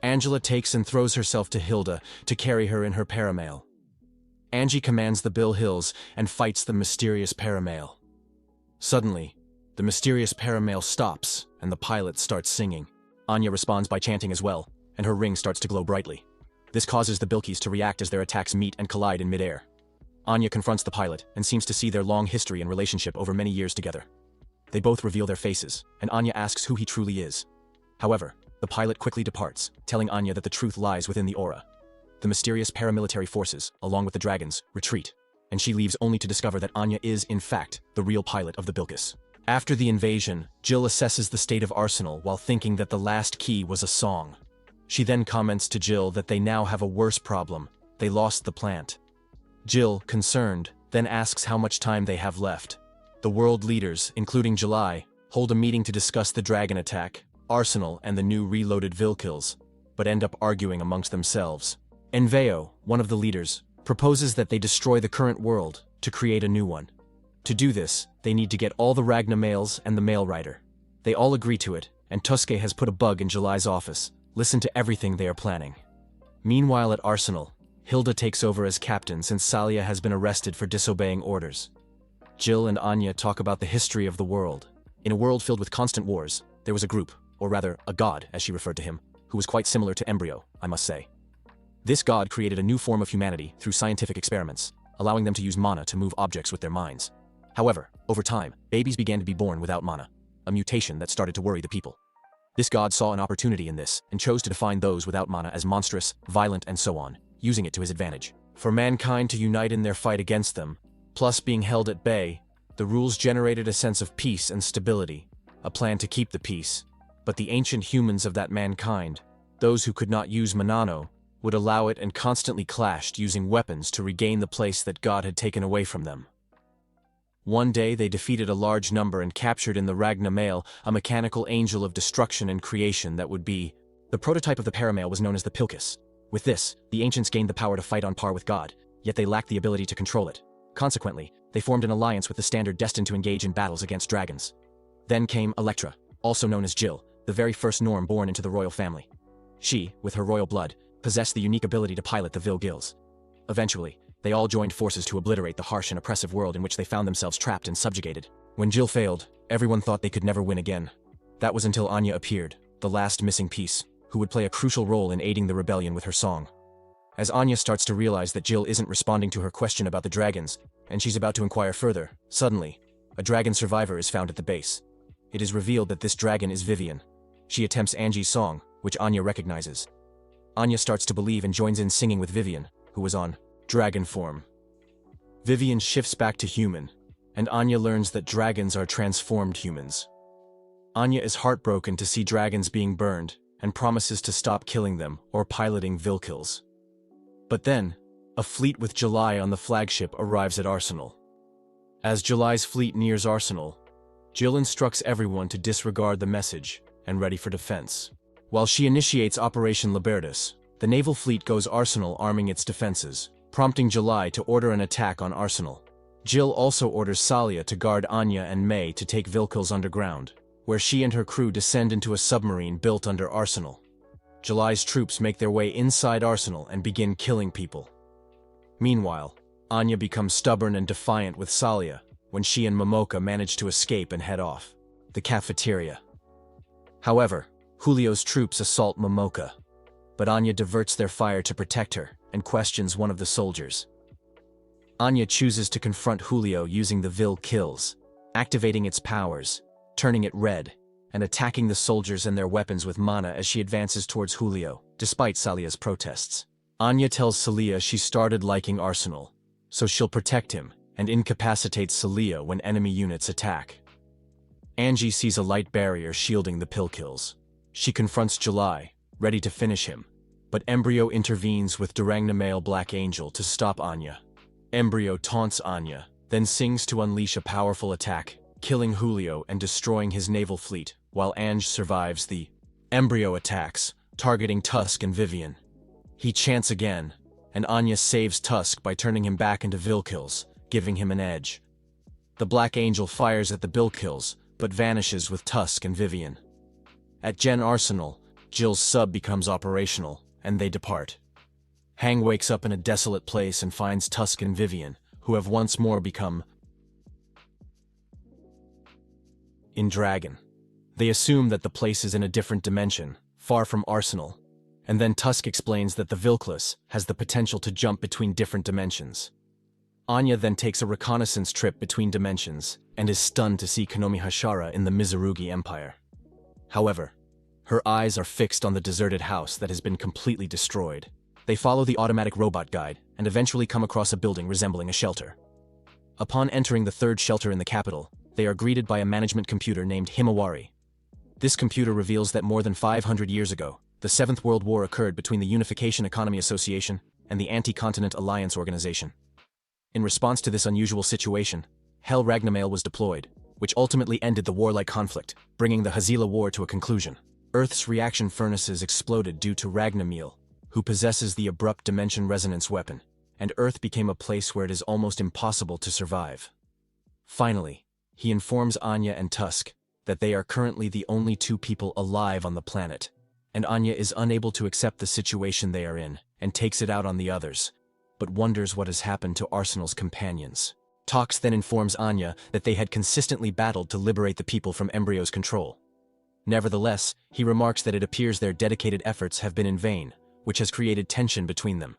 Angela takes and throws herself to Hilda to carry her in her paramale. Angie commands the Bill Hills and fights the mysterious paramale. Suddenly, the mysterious paramale stops and the pilot starts singing. Anya responds by chanting as well, and her ring starts to glow brightly. This causes the Bilkis to react as their attacks meet and collide in midair. Anya confronts the pilot and seems to see their long history and relationship over many years together. They both reveal their faces, and Anya asks who he truly is. However, the pilot quickly departs, telling Anya that the truth lies within the aura. The mysterious paramilitary forces, along with the dragons, retreat, and she leaves only to discover that Anya is, in fact, the real pilot of the Bilkis. After the invasion, Jill assesses the state of Arsenal while thinking that the last key was a song. She then comments to Jill that they now have a worse problem. They lost the plant. Jill, concerned, then asks how much time they have left. The world leaders, including July, hold a meeting to discuss the dragon attack, Arsenal, and the new reloaded Vilkills, but end up arguing amongst themselves. Enveo, one of the leaders, proposes that they destroy the current world to create a new one. To do this, they need to get all the Ragna males and the Mail Rider. They all agree to it, and Tuske has put a bug in July's office. Listen to everything they are planning. Meanwhile at Arsenal, Hilda takes over as captain since Salia has been arrested for disobeying orders. Jill and Anya talk about the history of the world. In a world filled with constant wars, there was a group, or rather, a god, as she referred to him, who was quite similar to Embryo, I must say. This god created a new form of humanity through scientific experiments, allowing them to use mana to move objects with their minds. However, over time, babies began to be born without mana, a mutation that started to worry the people. This god saw an opportunity in this and chose to define those without mana as monstrous, violent, and so on, using it to his advantage. For mankind to unite in their fight against them, plus being held at bay, the rules generated a sense of peace and stability, a plan to keep the peace. But the ancient humans of that mankind, those who could not use Manano, would allow it and constantly clashed using weapons to regain the place that God had taken away from them. One day they defeated a large number and captured in the Ragna Male a mechanical angel of destruction and creation that would be. The prototype of the Paramale was known as the Pilkis. With this, the ancients gained the power to fight on par with God, yet they lacked the ability to control it. Consequently, they formed an alliance with the Standard destined to engage in battles against dragons. Then came Electra, also known as Jill, the very first Norm born into the royal family. She, with her royal blood, possessed the unique ability to pilot the Vilgils. Eventually, they all joined forces to obliterate the harsh and oppressive world in which they found themselves trapped and subjugated. When Jill failed, everyone thought they could never win again. That was until Anya appeared, the last missing piece, who would play a crucial role in aiding the rebellion with her song. As Anya starts to realize that Jill isn't responding to her question about the dragons, and she's about to inquire further, suddenly, a dragon survivor is found at the base. It is revealed that this dragon is Vivian. She attempts Angie's song, which Anya recognizes. Anya starts to believe and joins in singing with Vivian, who was on dragon form. Vivian shifts back to human, and Anya learns that dragons are transformed humans. Anya is heartbroken to see dragons being burned, and promises to stop killing them or piloting Vilkils. But then, a fleet with July on the flagship arrives at Arsenal. As July's fleet nears Arsenal, Jill instructs everyone to disregard the message and ready for defense. While she initiates Operation Libertas, the naval fleet goes Arsenal arming its defenses, prompting July to order an attack on Arsenal. Jill also orders Salia to guard Anya and May to take Vilkils underground, where she and her crew descend into a submarine built under Arsenal. July's troops make their way inside Arsenal and begin killing people. Meanwhile, Anya becomes stubborn and defiant with Salia when she and Momoka manage to escape and head off. The cafeteria. However, Julio's troops assault Momoka, but Anya diverts their fire to protect her and questions one of the soldiers. Anya chooses to confront Julio using the Vilkils, activating its powers, turning it red, and attacking the soldiers and their weapons with mana as she advances towards Julio, despite Salia's protests. Anya tells Salia she started liking Arsenal, so she'll protect him and incapacitate Salia when enemy units attack. Angie sees a light barrier shielding the Pilkils. She confronts July, ready to finish him, but Embryo intervenes with Durangna Male Black Angel to stop Anya. Embryo taunts Anya, then sings to unleash a powerful attack, killing Julio and destroying his naval fleet, while Ange survives the Embryo attacks, targeting Tusk and Vivian. He chants again, and Anya saves Tusk by turning him back into Vilkils, giving him an edge. The Black Angel fires at the Vilkils, but vanishes with Tusk and Vivian. At Gen Arsenal, Jill's sub becomes operational, and they depart. Hang wakes up in a desolate place and finds Tusk and Vivian, who have once more become in Dragon. They assume that the place is in a different dimension, far from Arsenal, and then Tusk explains that the Vilklis has the potential to jump between different dimensions. Anya then takes a reconnaissance trip between dimensions and is stunned to see Konomi Hashara in the Mizurugi Empire. However, her eyes are fixed on the deserted house that has been completely destroyed. They follow the automatic robot guide and eventually come across a building resembling a shelter. Upon entering the third shelter in the capital, they are greeted by a management computer named Himawari. This computer reveals that more than 500 years ago, The Seventh World War occurred between the Unification Economy Association and the Anti-Continent Alliance Organization. In response to this unusual situation, Hel Ragnamail was deployed, which ultimately ended the warlike conflict, bringing the Hazila War to a conclusion. Earth's reaction furnaces exploded due to Ragnamail, who possesses the abrupt dimension resonance weapon, and Earth became a place where it is almost impossible to survive. Finally, he informs Anya and Tusk that they are currently the only two people alive on the planet, and Anya is unable to accept the situation they are in and takes it out on the others, but wonders what has happened to Arsenal's companions. Tox then informs Anya that they had consistently battled to liberate the people from Embryo's control. Nevertheless, he remarks that it appears their dedicated efforts have been in vain, which has created tension between them.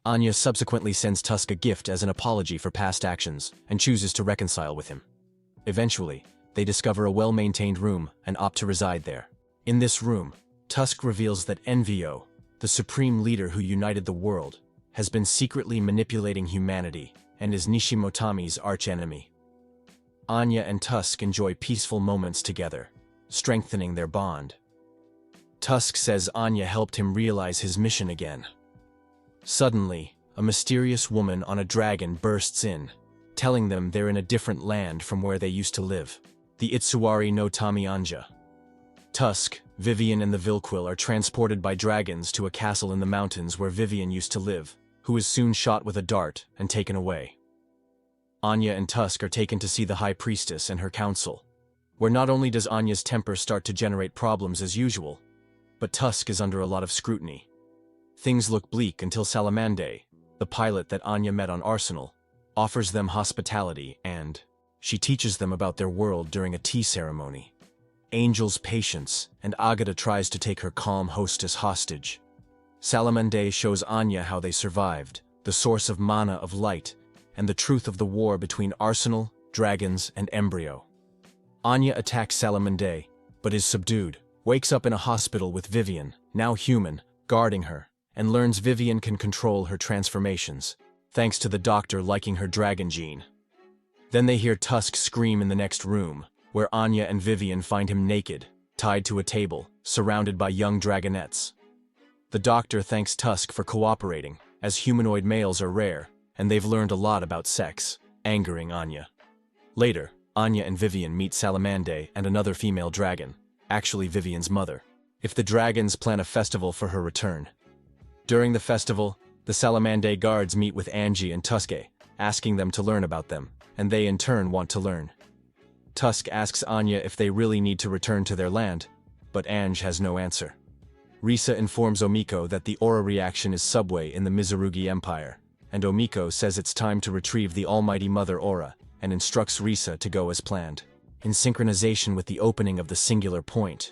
Anya subsequently sends Tusk a gift as an apology for past actions and chooses to reconcile with him. Eventually, they discover a well-maintained room and opt to reside there. In this room, Tusk reveals that Envio, the supreme leader who united the world, has been secretly manipulating humanity and is Nishimotami's archenemy. Anya and Tusk enjoy peaceful moments together, strengthening their bond. Tusk says Anya helped him realize his mission again. Suddenly, a mysterious woman on a dragon bursts in, telling them they're in a different land from where they used to live, the Itsuwari no Tami Anja. Tusk, Vivian and the Vilquil are transported by dragons to a castle in the mountains where Vivian used to live, who is soon shot with a dart and taken away. Anya and Tusk are taken to see the High Priestess and her council, where not only does Anya's temper start to generate problems as usual, but Tusk is under a lot of scrutiny. Things look bleak until Salamande, the pilot that Anya met on Arsenal, offers them hospitality and she teaches them about their world during a tea ceremony. Angel's patience, and Agata tries to take her calm hostess hostage. Salamande shows Anya how they survived, the source of mana of light, and the truth of the war between Arsenal, dragons, and Embryo. Anya attacks Salamande, but is subdued, wakes up in a hospital with Vivian, now human, guarding her, and learns Vivian can control her transformations, thanks to the doctor liking her dragon gene. Then they hear Tusk scream in the next room, where Anya and Vivian find him naked, tied to a table, surrounded by young dragonettes. The doctor thanks Tusk for cooperating, as humanoid males are rare, and they've learned a lot about sex, angering Anya. Later, Anya and Vivian meet Salamande and another female dragon, actually Vivian's mother. If the dragons plan a festival for her return. During the festival, the Salamande guards meet with Angie and Tuske, asking them to learn about them, and they in turn want to learn. Tusk asks Anya if they really need to return to their land, but Ange has no answer. Risa informs Omiko that the aura reaction is Savoie in the Mizurugi Empire, and Omiko says it's time to retrieve the Almighty Mother aura, and instructs Risa to go as planned, in synchronization with the opening of the singular point.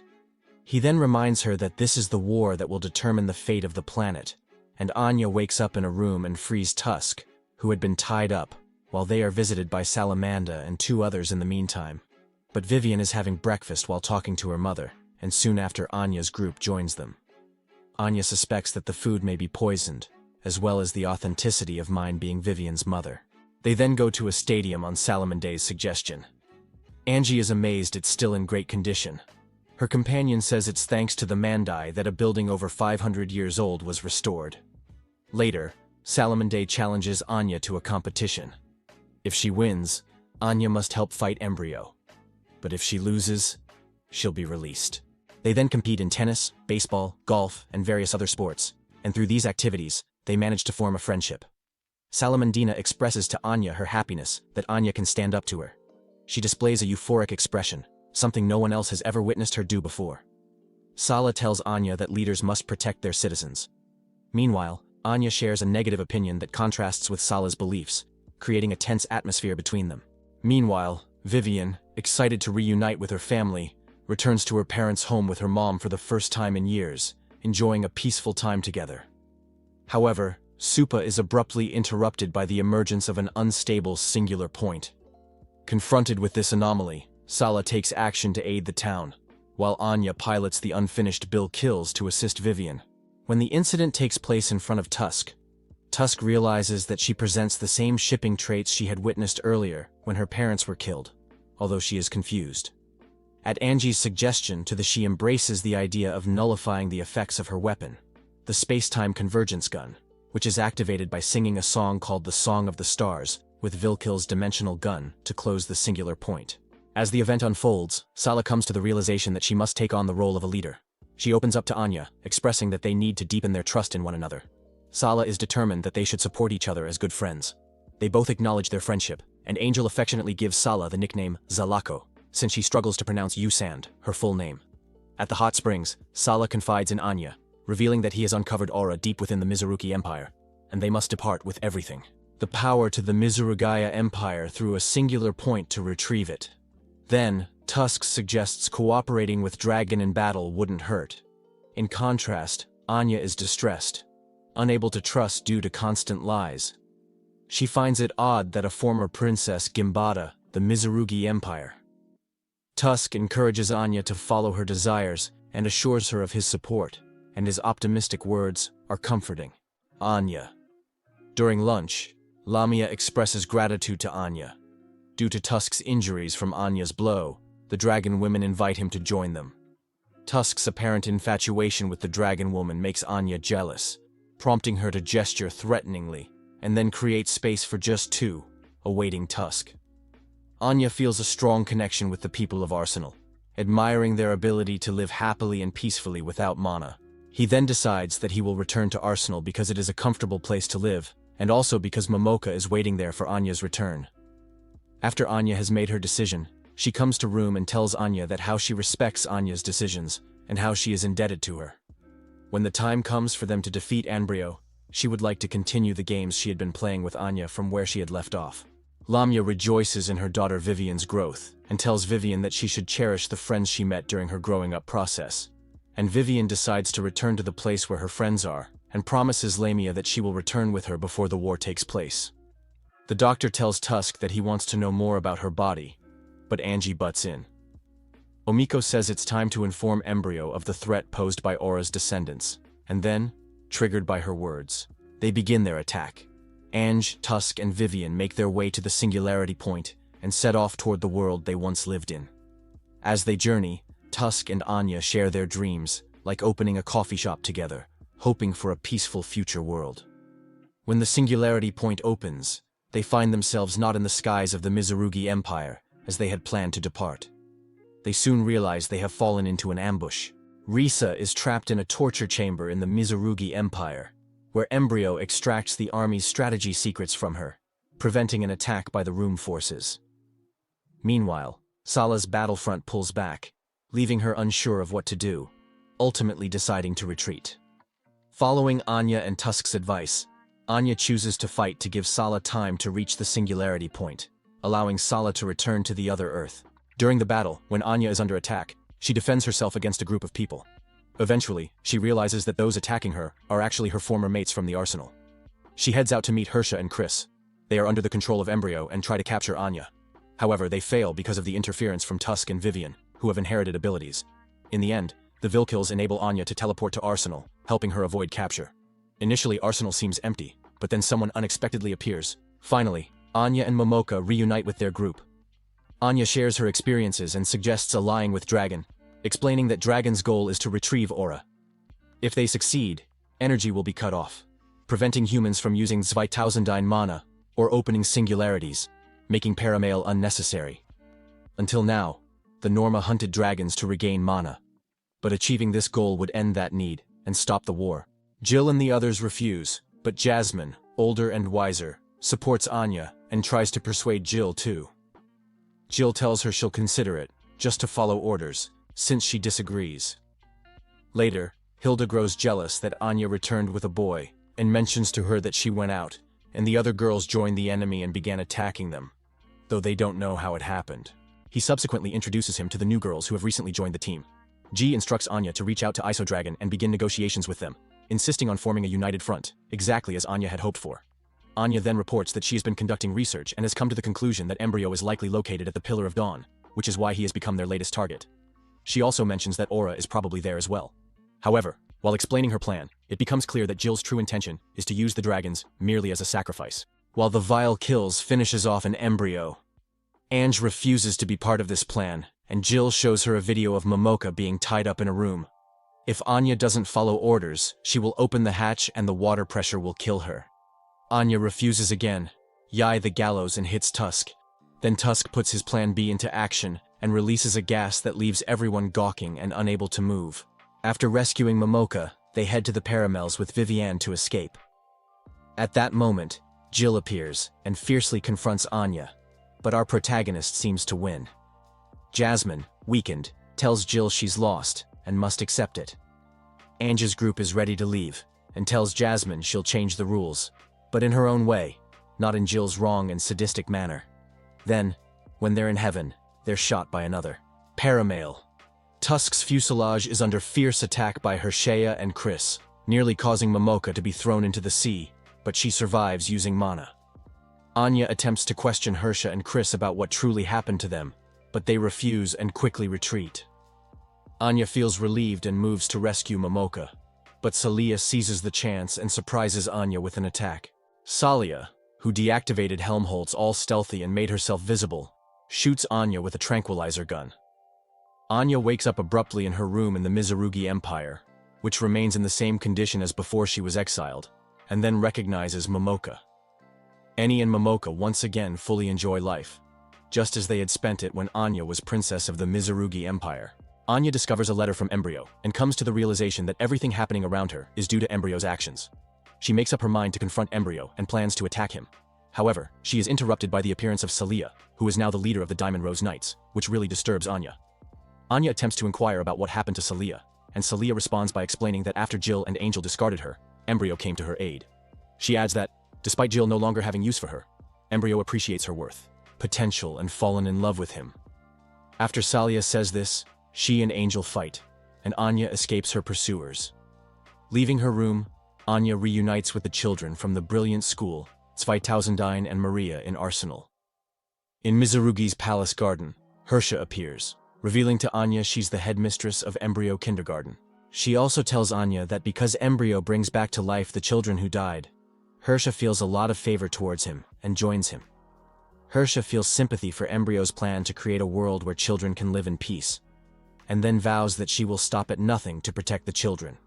He then reminds her that this is the war that will determine the fate of the planet, and Anya wakes up in a room and frees Tusk, who had been tied up, while they are visited by Salamanda and two others in the meantime. But Vivian is having breakfast while talking to her mother, and soon after Anya's group joins them. Anya suspects that the food may be poisoned, as well as the authenticity of mine being Vivian's mother. They then go to a stadium on Salamande's suggestion. Angie is amazed it's still in great condition. Her companion says it's thanks to the Mandai that a building over 500 years old was restored. Later, Salamande challenges Anya to a competition. If she wins, Anya must help fight Embryo. But if she loses, she'll be released. They then compete in tennis, baseball, golf, and various other sports, and through these activities, they manage to form a friendship. Salamandina expresses to Anya her happiness that Anya can stand up to her. She displays a euphoric expression, something no one else has ever witnessed her do before. Sala tells Anya that leaders must protect their citizens. Meanwhile, Anya shares a negative opinion that contrasts with Sala's beliefs, creating a tense atmosphere between them. Meanwhile, Vivian, excited to reunite with her family, returns to her parents' home with her mom for the first time in years, enjoying a peaceful time together. However, Supa is abruptly interrupted by the emergence of an unstable singular point. Confronted with this anomaly, Sala takes action to aid the town, while Anya pilots the unfinished Bill Kills to assist Vivian. When the incident takes place in front of Tusk, Tusk realizes that she presents the same shipping traits she had witnessed earlier when her parents were killed, although she is confused. At Angie's suggestion she embraces the idea of nullifying the effects of her weapon, the space-time convergence gun, which is activated by singing a song called the Song of the Stars with Vilkil's dimensional gun to close the singular point. As the event unfolds, Sala comes to the realization that she must take on the role of a leader. She opens up to Anya, expressing that they need to deepen their trust in one another. Sala is determined that they should support each other as good friends. They both acknowledge their friendship, and Angel affectionately gives Sala the nickname Zalako, since she struggles to pronounce Usand, her full name. At the hot springs, Sala confides in Anya, revealing that he has uncovered aura deep within the Mizurugi Empire, and they must depart with everything. The power to the Mizurugaya Empire through a singular point to retrieve it. Then, Tusk suggests cooperating with Dragon in battle wouldn't hurt. In contrast, Anya is distressed, unable to trust due to constant lies. She finds it odd that a former princess Gimbada, the Mizurugi Empire. Tusk encourages Anya to follow her desires and assures her of his support, and his optimistic words are comforting. Anya. During lunch, Lamia expresses gratitude to Anya. Due to Tusk's injuries from Anya's blow, the dragon women invite him to join them. Tusk's apparent infatuation with the dragon woman makes Anya jealous, prompting her to gesture threateningly, and then create space for just two, awaiting Tusk. Anya feels a strong connection with the people of Arsenal, admiring their ability to live happily and peacefully without mana. He then decides that he will return to Arsenal because it is a comfortable place to live, and also because Momoka is waiting there for Anya's return. After Anya has made her decision, she comes to room and tells Anya that how she respects Anya's decisions, and how she is indebted to her. When the time comes for them to defeat Anbrio, she would like to continue the games she had been playing with Anya from where she had left off. Lamia rejoices in her daughter Vivian's growth, and tells Vivian that she should cherish the friends she met during her growing up process. And Vivian decides to return to the place where her friends are, and promises Lamia that she will return with her before the war takes place. The doctor tells Tusk that he wants to know more about her body, but Angie butts in. Omiko says it's time to inform Embryo of the threat posed by Aura's descendants, and then, triggered by her words, they begin their attack. Ange, Tusk, and Vivian make their way to the singularity point and set off toward the world they once lived in. As they journey, Tusk and Anya share their dreams, like opening a coffee shop together, hoping for a peaceful future world. When the singularity point opens, they find themselves not in the skies of the Mizurugi Empire, as they had planned to depart. They soon realize they have fallen into an ambush. Risa is trapped in a torture chamber in the Mizurugi Empire, where Embryo extracts the army's strategy secrets from her, preventing an attack by the room forces. Meanwhile, Sala's battlefront pulls back, leaving her unsure of what to do, ultimately deciding to retreat. Following Anya and Tusk's advice, Anya chooses to fight to give Sala time to reach the singularity point, allowing Sala to return to the other Earth. During the battle, when Anya is under attack, she defends herself against a group of people. Eventually, she realizes that those attacking her are actually her former mates from the arsenal. She heads out to meet Hersha and Chris. They are under the control of Embryo and try to capture Anya. However, they fail because of the interference from Tusk and Vivian, who have inherited abilities. In the end, the Vilkils enable Anya to teleport to Arsenal, helping her avoid capture. Initially, Arsenal seems empty, but then someone unexpectedly appears. Finally, Anya and Momoka reunite with their group. Anya shares her experiences and suggests allying with Dragon, explaining that Dragon's goal is to retrieve Aura. If they succeed, energy will be cut off, preventing humans from using 2000 mana or opening singularities, making Paramail unnecessary. Until now, the Norma hunted dragons to regain mana, but achieving this goal would end that need and stop the war. Jill and the others refuse, but Jasmine, older and wiser, supports Anya and tries to persuade Jill too. Jill tells her she'll consider it, just to follow orders, since she disagrees. Later, Hilda grows jealous that Anya returned with a boy, and mentions to her that she went out, and the other girls joined the enemy and began attacking them, though they don't know how it happened. He subsequently introduces him to the new girls who have recently joined the team. G instructs Anya to reach out to Isodragon and begin negotiations with them, insisting on forming a united front, exactly as Anya had hoped for. Anya then reports that she has been conducting research and has come to the conclusion that Embryo is likely located at the Pillar of Dawn, which is why he has become their latest target. She also mentions that Aura is probably there as well. However, while explaining her plan, it becomes clear that Jill's true intention is to use the dragons merely as a sacrifice. While the Vile Kills finishes off an Embryo, Ange refuses to be part of this plan and Jill shows her a video of Momoka being tied up in a room. If Anya doesn't follow orders, she will open the hatch and the water pressure will kill her. Anya refuses again, yai the gallows and hits Tusk. Then Tusk puts his plan B into action and releases a gas that leaves everyone gawking and unable to move. After rescuing Momoka, they head to the Paramels with Vivienne to escape. At that moment, Jill appears and fiercely confronts Anya, but our protagonist seems to win. Jasmine, weakened, tells Jill she's lost and must accept it. Anja's group is ready to leave and tells Jasmine she'll change the rules, but in her own way, not in Jill's wrong and sadistic manner. Then, when they're in heaven, they're shot by another Paramale. Tusk's fuselage is under fierce attack by Hershea and Chris, nearly causing Momoka to be thrown into the sea, but she survives using mana. Anya attempts to question Hershea and Chris about what truly happened to them, but they refuse and quickly retreat. Anya feels relieved and moves to rescue Momoka, but Salia seizes the chance and surprises Anya with an attack. Salia, who deactivated Helmholtz all stealthy and made herself visible, shoots Anya with a tranquilizer gun. Anya wakes up abruptly in her room in the Mizurugi Empire, which remains in the same condition as before she was exiled, and then recognizes Momoka. Eni and Momoka once again fully enjoy life, just as they had spent it when Anya was princess of the Mizurugi Empire. Anya discovers a letter from Embryo and comes to the realization that everything happening around her is due to Embryo's actions. She makes up her mind to confront Embryo and plans to attack him. However, she is interrupted by the appearance of Salia, who is now the leader of the Diamond Rose Knights, which really disturbs Anya. Anya attempts to inquire about what happened to Salia, and Salia responds by explaining that after Jill and Angel discarded her, Embryo came to her aid. She adds that, despite Jill no longer having use for her, Embryo appreciates her worth, potential, and fallen in love with him. After Salia says this, she and Angel fight, and Anya escapes her pursuers. Leaving her room, Anya reunites with the children from the brilliant school, 2009 and Maria in Arsenal. In Mizurugi's palace garden, Hershea appears, revealing to Anya she's the headmistress of Embryo Kindergarten. She also tells Anya that because Embryo brings back to life the children who died, Hershea feels a lot of favor towards him and joins him. Hershea feels sympathy for Embryo's plan to create a world where children can live in peace, and then vows that she will stop at nothing to protect the children.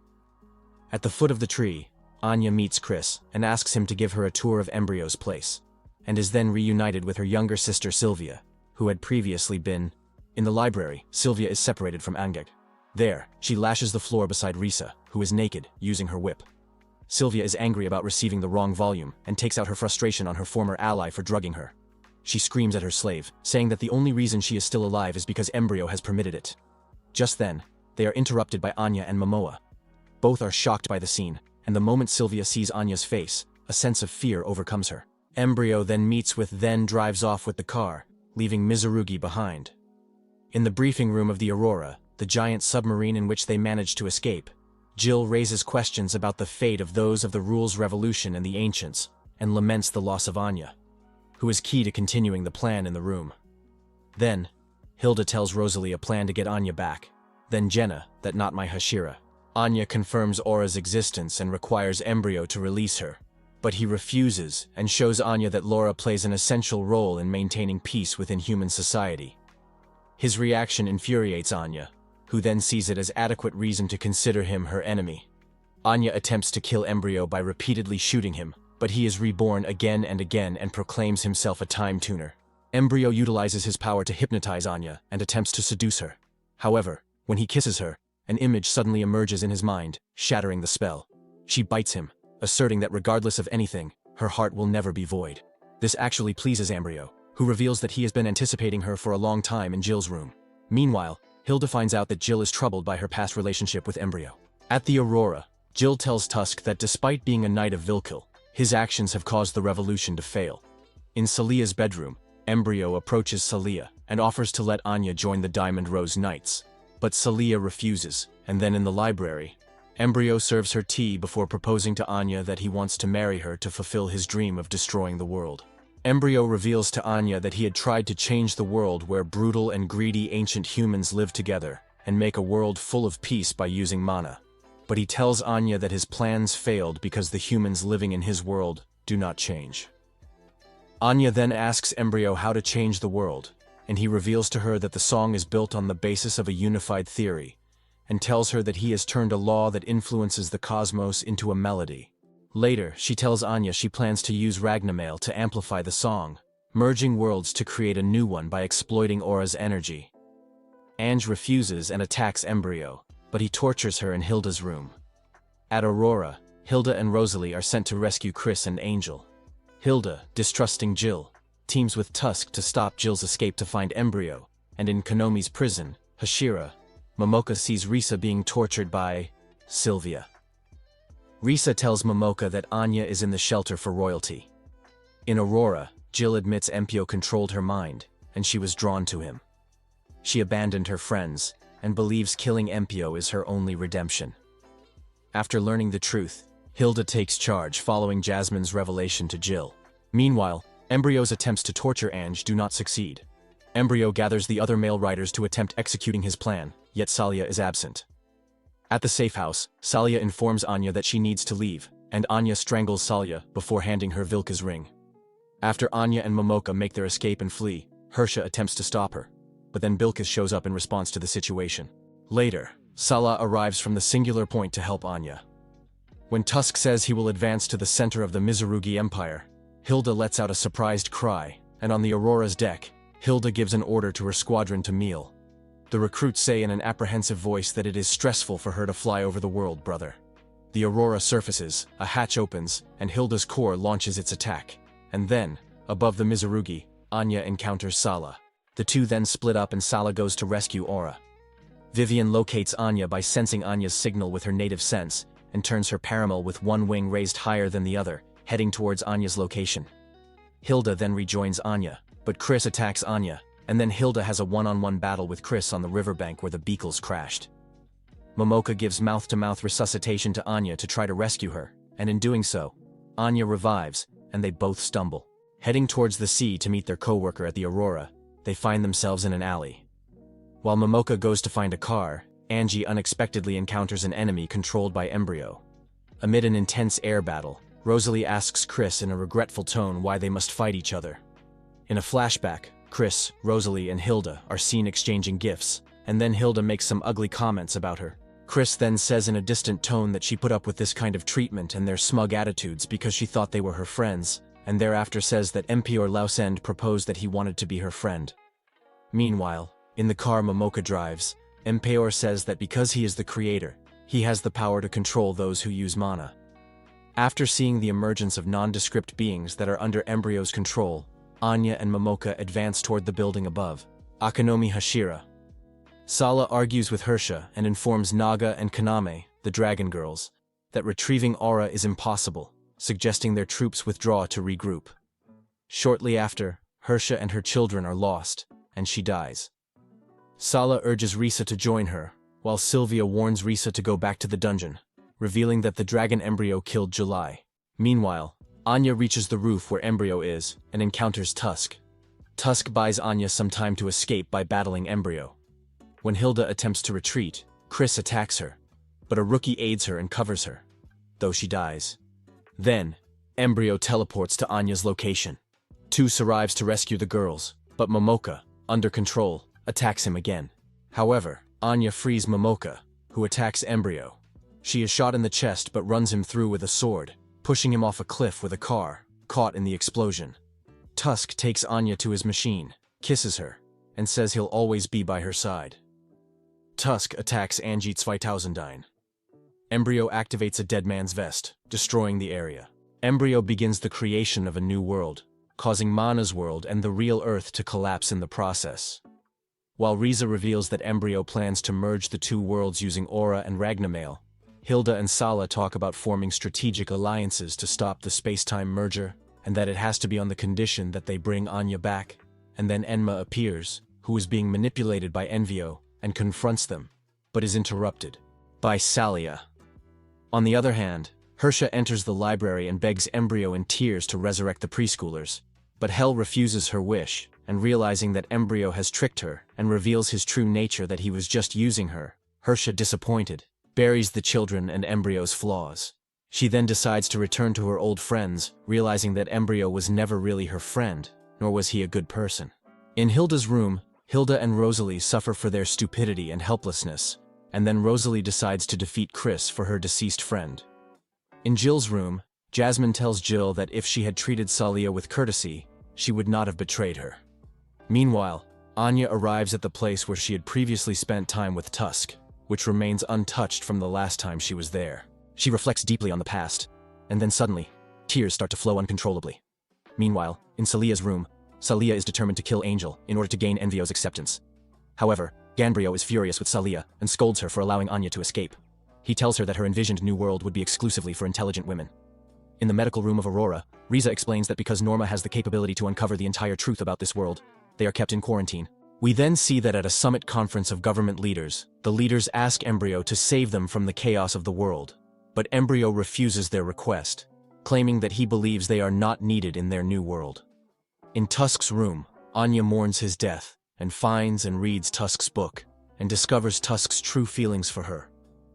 At the foot of the tree, Anya meets Chris and asks him to give her a tour of Embryo's place, and is then reunited with her younger sister Sylvia, who had previously been. In the library, Sylvia is separated from Angeg. There, she lashes the floor beside Risa, who is naked, using her whip. Sylvia is angry about receiving the wrong volume and takes out her frustration on her former ally for drugging her. She screams at her slave, saying that the only reason she is still alive is because Embryo has permitted it. Just then, they are interrupted by Anya and Momoa. Both are shocked by the scene, and the moment Sylvia sees Anya's face, a sense of fear overcomes her. Embryo then meets with then drives off with the car, leaving Mizurugi behind. In the briefing room of the Aurora, the giant submarine in which they managed to escape, Jill raises questions about the fate of those of the Rules Revolution and the Ancients, and laments the loss of Anya, who is key to continuing the plan in the room. Then, Hilda tells Rosalie a plan to get Anya back. Then Jenna, that not my Hashira. Anya confirms Aura's existence and requires Embryo to release her, but he refuses and shows Anya that Laura plays an essential role in maintaining peace within human society. His reaction infuriates Anya, who then sees it as adequate reason to consider him her enemy. Anya attempts to kill Embryo by repeatedly shooting him, but he is reborn again and again and proclaims himself a time tuner. Embryo utilizes his power to hypnotize Anya and attempts to seduce her. However, when he kisses her, an image suddenly emerges in his mind, shattering the spell. She bites him, asserting that regardless of anything, her heart will never be void. This actually pleases Embryo, who reveals that he has been anticipating her for a long time in Jill's room. Meanwhile, Hilda finds out that Jill is troubled by her past relationship with Embryo. At the Aurora, Jill tells Tusk that despite being a knight of Vilkil, his actions have caused the revolution to fail. In Salia's bedroom, Embryo approaches Salia and offers to let Anya join the Diamond Rose Knights, but Salia refuses, and then in the library, Embryo serves her tea before proposing to Anya that he wants to marry her to fulfill his dream of destroying the world. Embryo reveals to Anya that he had tried to change the world where brutal and greedy ancient humans live together and make a world full of peace by using mana. But he tells Anya that his plans failed because the humans living in his world do not change. Anya then asks Embryo how to change the world, and he reveals to her that the song is built on the basis of a unified theory, and tells her that he has turned a law that influences the cosmos into a melody. Later, she tells Anya she plans to use Ragnamail to amplify the song, merging worlds to create a new one by exploiting Aura's energy. Ange refuses and attacks Embryo, but he tortures her in Hilda's room. At Aurora, Hilda and Rosalie are sent to rescue Chris and Angel. Hilda, distrusting Jill, teams with Tusk to stop Jill's escape to find Embryo, and in Konomi's prison, Hashira, Momoka sees Risa being tortured by Sylvia. Risa tells Momoka that Anya is in the shelter for royalty. In Aurora, Jill admits Empio controlled her mind, and she was drawn to him. She abandoned her friends, and believes killing Empio is her only redemption. After learning the truth, Hilda takes charge following Jasmine's revelation to Jill. Meanwhile, Embryo's attempts to torture Ange do not succeed. Embryo gathers the other male riders to attempt executing his plan, yet Salia is absent. At the safe house, Salia informs Anya that she needs to leave, and Anya strangles Salia before handing her Vilka's ring. After Anya and Momoka make their escape and flee, Hersha attempts to stop her, but then Bilkis shows up in response to the situation. Later, Sala arrives from the singular point to help Anya. When Tusk says he will advance to the center of the Mizurugi Empire, Hilda lets out a surprised cry, and on the Aurora's deck, Hilda gives an order to her squadron to meal. The recruits say in an apprehensive voice that it is stressful for her to fly over the world, brother. The Aurora surfaces, a hatch opens, and Hilda's corps launches its attack. And then, above the Mizurugi, Anya encounters Sala. The two then split up and Sala goes to rescue Aura. Vivian locates Anya by sensing Anya's signal with her native sense, and turns her paramal with one wing raised higher than the other, heading towards Anya's location. Hilda then rejoins Anya, but Chris attacks Anya, and then Hilda has a one-on-one battle with Chris on the riverbank where the Beakles crashed. Momoka gives mouth-to-mouth resuscitation to Anya to try to rescue her, and in doing so, Anya revives, and they both stumble. Heading towards the sea to meet their co-worker at the Aurora, they find themselves in an alley. While Momoka goes to find a car, Angie unexpectedly encounters an enemy controlled by Embryo. Amid an intense air battle, Rosalie asks Chris in a regretful tone why they must fight each other. In a flashback, Chris, Rosalie, and Hilda are seen exchanging gifts, and then Hilda makes some ugly comments about her. Chris then says in a distant tone that she put up with this kind of treatment and their smug attitudes because she thought they were her friends, and thereafter says that Emperor Lausend proposed that he wanted to be her friend. Meanwhile, in the car Momoka drives, Emperor says that because he is the creator, he has the power to control those who use mana. After seeing the emergence of nondescript beings that are under Embryo's control, Anya and Momoka advance toward the building above, Akonomi Hashira. Sala argues with Hersha and informs Naga and Kaname, the Dragon Girls, that retrieving Aura is impossible, suggesting their troops withdraw to regroup. Shortly after, Hersha and her children are lost, and she dies. Sala urges Risa to join her, while Sylvia warns Risa to go back to the dungeon, revealing that the dragon Embryo killed July. Meanwhile, Anya reaches the roof where Embryo is and encounters Tusk. Tusk buys Anya some time to escape by battling Embryo. When Hilda attempts to retreat, Chris attacks her, but a rookie aids her and covers her, though she dies. Then, Embryo teleports to Anya's location. Tus arrives to rescue the girls, but Momoka, under control, attacks him again. However, Anya frees Momoka, who attacks Embryo. She is shot in the chest but runs him through with a sword, pushing him off a cliff with a car, caught in the explosion. Tusk takes Anya to his machine, kisses her, and says he'll always be by her side. Tusk attacks Angie 2009. Embryo activates a dead man's vest, destroying the area. Embryo begins the creation of a new world, causing Mana's world and the real Earth to collapse in the process. While Risa reveals that Embryo plans to merge the two worlds using Aura and Ragnamail, Hilda and Sala talk about forming strategic alliances to stop the space-time merger, and that it has to be on the condition that they bring Anya back, and then Enma appears, who is being manipulated by Envio, and confronts them, but is interrupted by Salia. On the other hand, Hersha enters the library and begs Embryo in tears to resurrect the preschoolers, but Hel refuses her wish, and realizing that Embryo has tricked her and reveals his true nature that he was just using her, Hersha, disappointed, buries the children and Embryo's flaws. She then decides to return to her old friends, realizing that Embryo was never really her friend, nor was he a good person. In Hilda's room, Hilda and Rosalie suffer for their stupidity and helplessness, and then Rosalie decides to defeat Chris for her deceased friend. In Jill's room, Jasmine tells Jill that if she had treated Salia with courtesy, she would not have betrayed her. Meanwhile, Anya arrives at the place where she had previously spent time with Tusk, which remains untouched from the last time she was there. She reflects deeply on the past, and then suddenly, tears start to flow uncontrollably. Meanwhile, in Salia's room, Salia is determined to kill Angel in order to gain Envio's acceptance. However, Ganbrio is furious with Salia and scolds her for allowing Anya to escape. He tells her that her envisioned new world would be exclusively for intelligent women. In the medical room of Aurora, Riza explains that because Norma has the capability to uncover the entire truth about this world, they are kept in quarantine. We then see that at a summit conference of government leaders, the leaders ask Embryo to save them from the chaos of the world. But Embryo refuses their request, claiming that he believes they are not needed in their new world. In Tusk's room, Anya mourns his death, and finds and reads Tusk's book, and discovers Tusk's true feelings for her,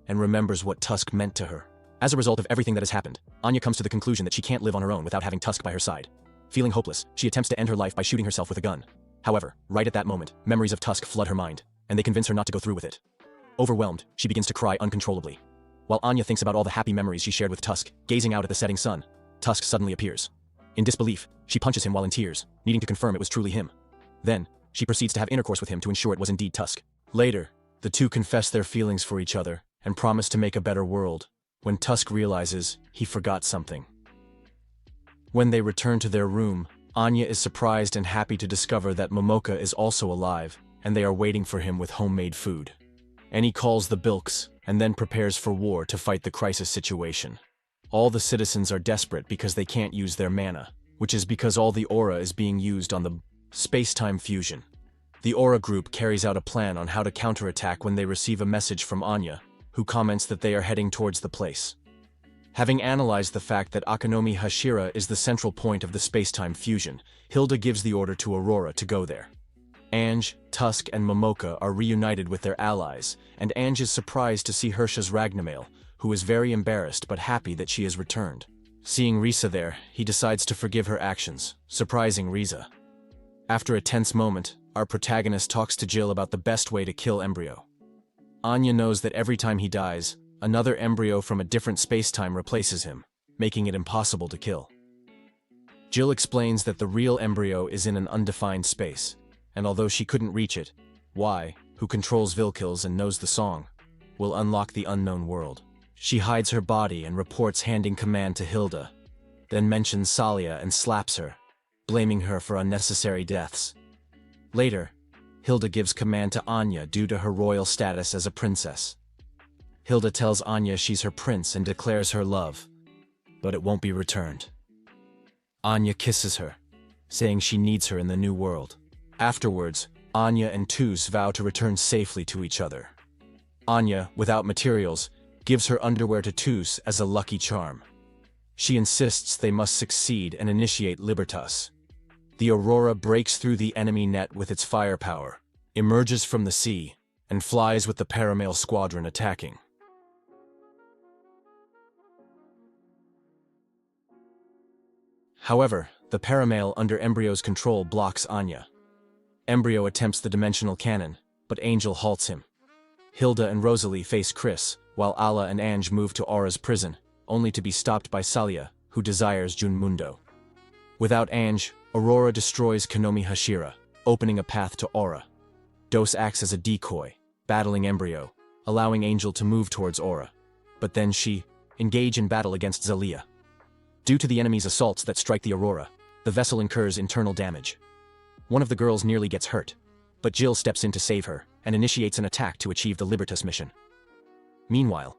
and remembers what Tusk meant to her. As a result of everything that has happened, Anya comes to the conclusion that she can't live on her own without having Tusk by her side. Feeling hopeless, she attempts to end her life by shooting herself with a gun. However, right at that moment, memories of Tusk flood her mind, and they convince her not to go through with it. Overwhelmed, she begins to cry uncontrollably. While Anya thinks about all the happy memories she shared with Tusk, gazing out at the setting sun, Tusk suddenly appears. In disbelief, she punches him while in tears, needing to confirm it was truly him. Then, she proceeds to have intercourse with him to ensure it was indeed Tusk. Later, the two confess their feelings for each other and promise to make a better world, when Tusk realizes he forgot something. When they return to their room, Anya is surprised and happy to discover that Momoka is also alive, and they are waiting for him with homemade food. Annie calls the Bilks, and then prepares for war to fight the crisis situation. All the citizens are desperate because they can't use their mana, which is because all the aura is being used on the space-time fusion. The aura group carries out a plan on how to counterattack when they receive a message from Anya, who comments that they are heading towards the place. Having analyzed the fact that Akinomi Hashira is the central point of the space-time fusion, Hilda gives the order to Aurora to go there. Ange, Tusk, and Momoka are reunited with their allies, and Ange is surprised to see Hersha's Ragnamail, who is very embarrassed but happy that she has returned. Seeing Risa there, he decides to forgive her actions, surprising Risa. After a tense moment, our protagonist talks to Jill about the best way to kill Embryo. Anya knows that every time he dies, another embryo from a different space-time replaces him, making it impossible to kill. Jill explains that the real embryo is in an undefined space, and although she couldn't reach it, Y, who controls Vilkils and knows the song, will unlock the unknown world. She hides her body and reports handing command to Hilda, then mentions Salia and slaps her, blaming her for unnecessary deaths. Later, Hilda gives command to Anya due to her royal status as a princess. Hilda tells Anya she's her prince and declares her love, but it won't be returned. Anya kisses her, saying she needs her in the new world. Afterwards, Anya and Tus vow to return safely to each other. Anya, without materials, gives her underwear to Tus as a lucky charm. She insists they must succeed and initiate Libertas. The Aurora breaks through the enemy net with its firepower, emerges from the sea, and flies with the Paramail squadron attacking. However, the Paramail under Embryo's control blocks Anya. Embryo attempts the dimensional cannon, but Angel halts him. Hilda and Rosalie face Chris, while Ala and Ange move to Aura's prison, only to be stopped by Salia, who desires Junmundo. Without Ange, Aurora destroys Konomi Hashira, opening a path to Aura. Dos acts as a decoy, battling Embryo, allowing Angel to move towards Aura. But then she engage in battle against Zalia. Due to the enemy's assaults that strike the Aurora, the vessel incurs internal damage. One of the girls nearly gets hurt, but Jill steps in to save her and initiates an attack to achieve the Libertas mission. Meanwhile,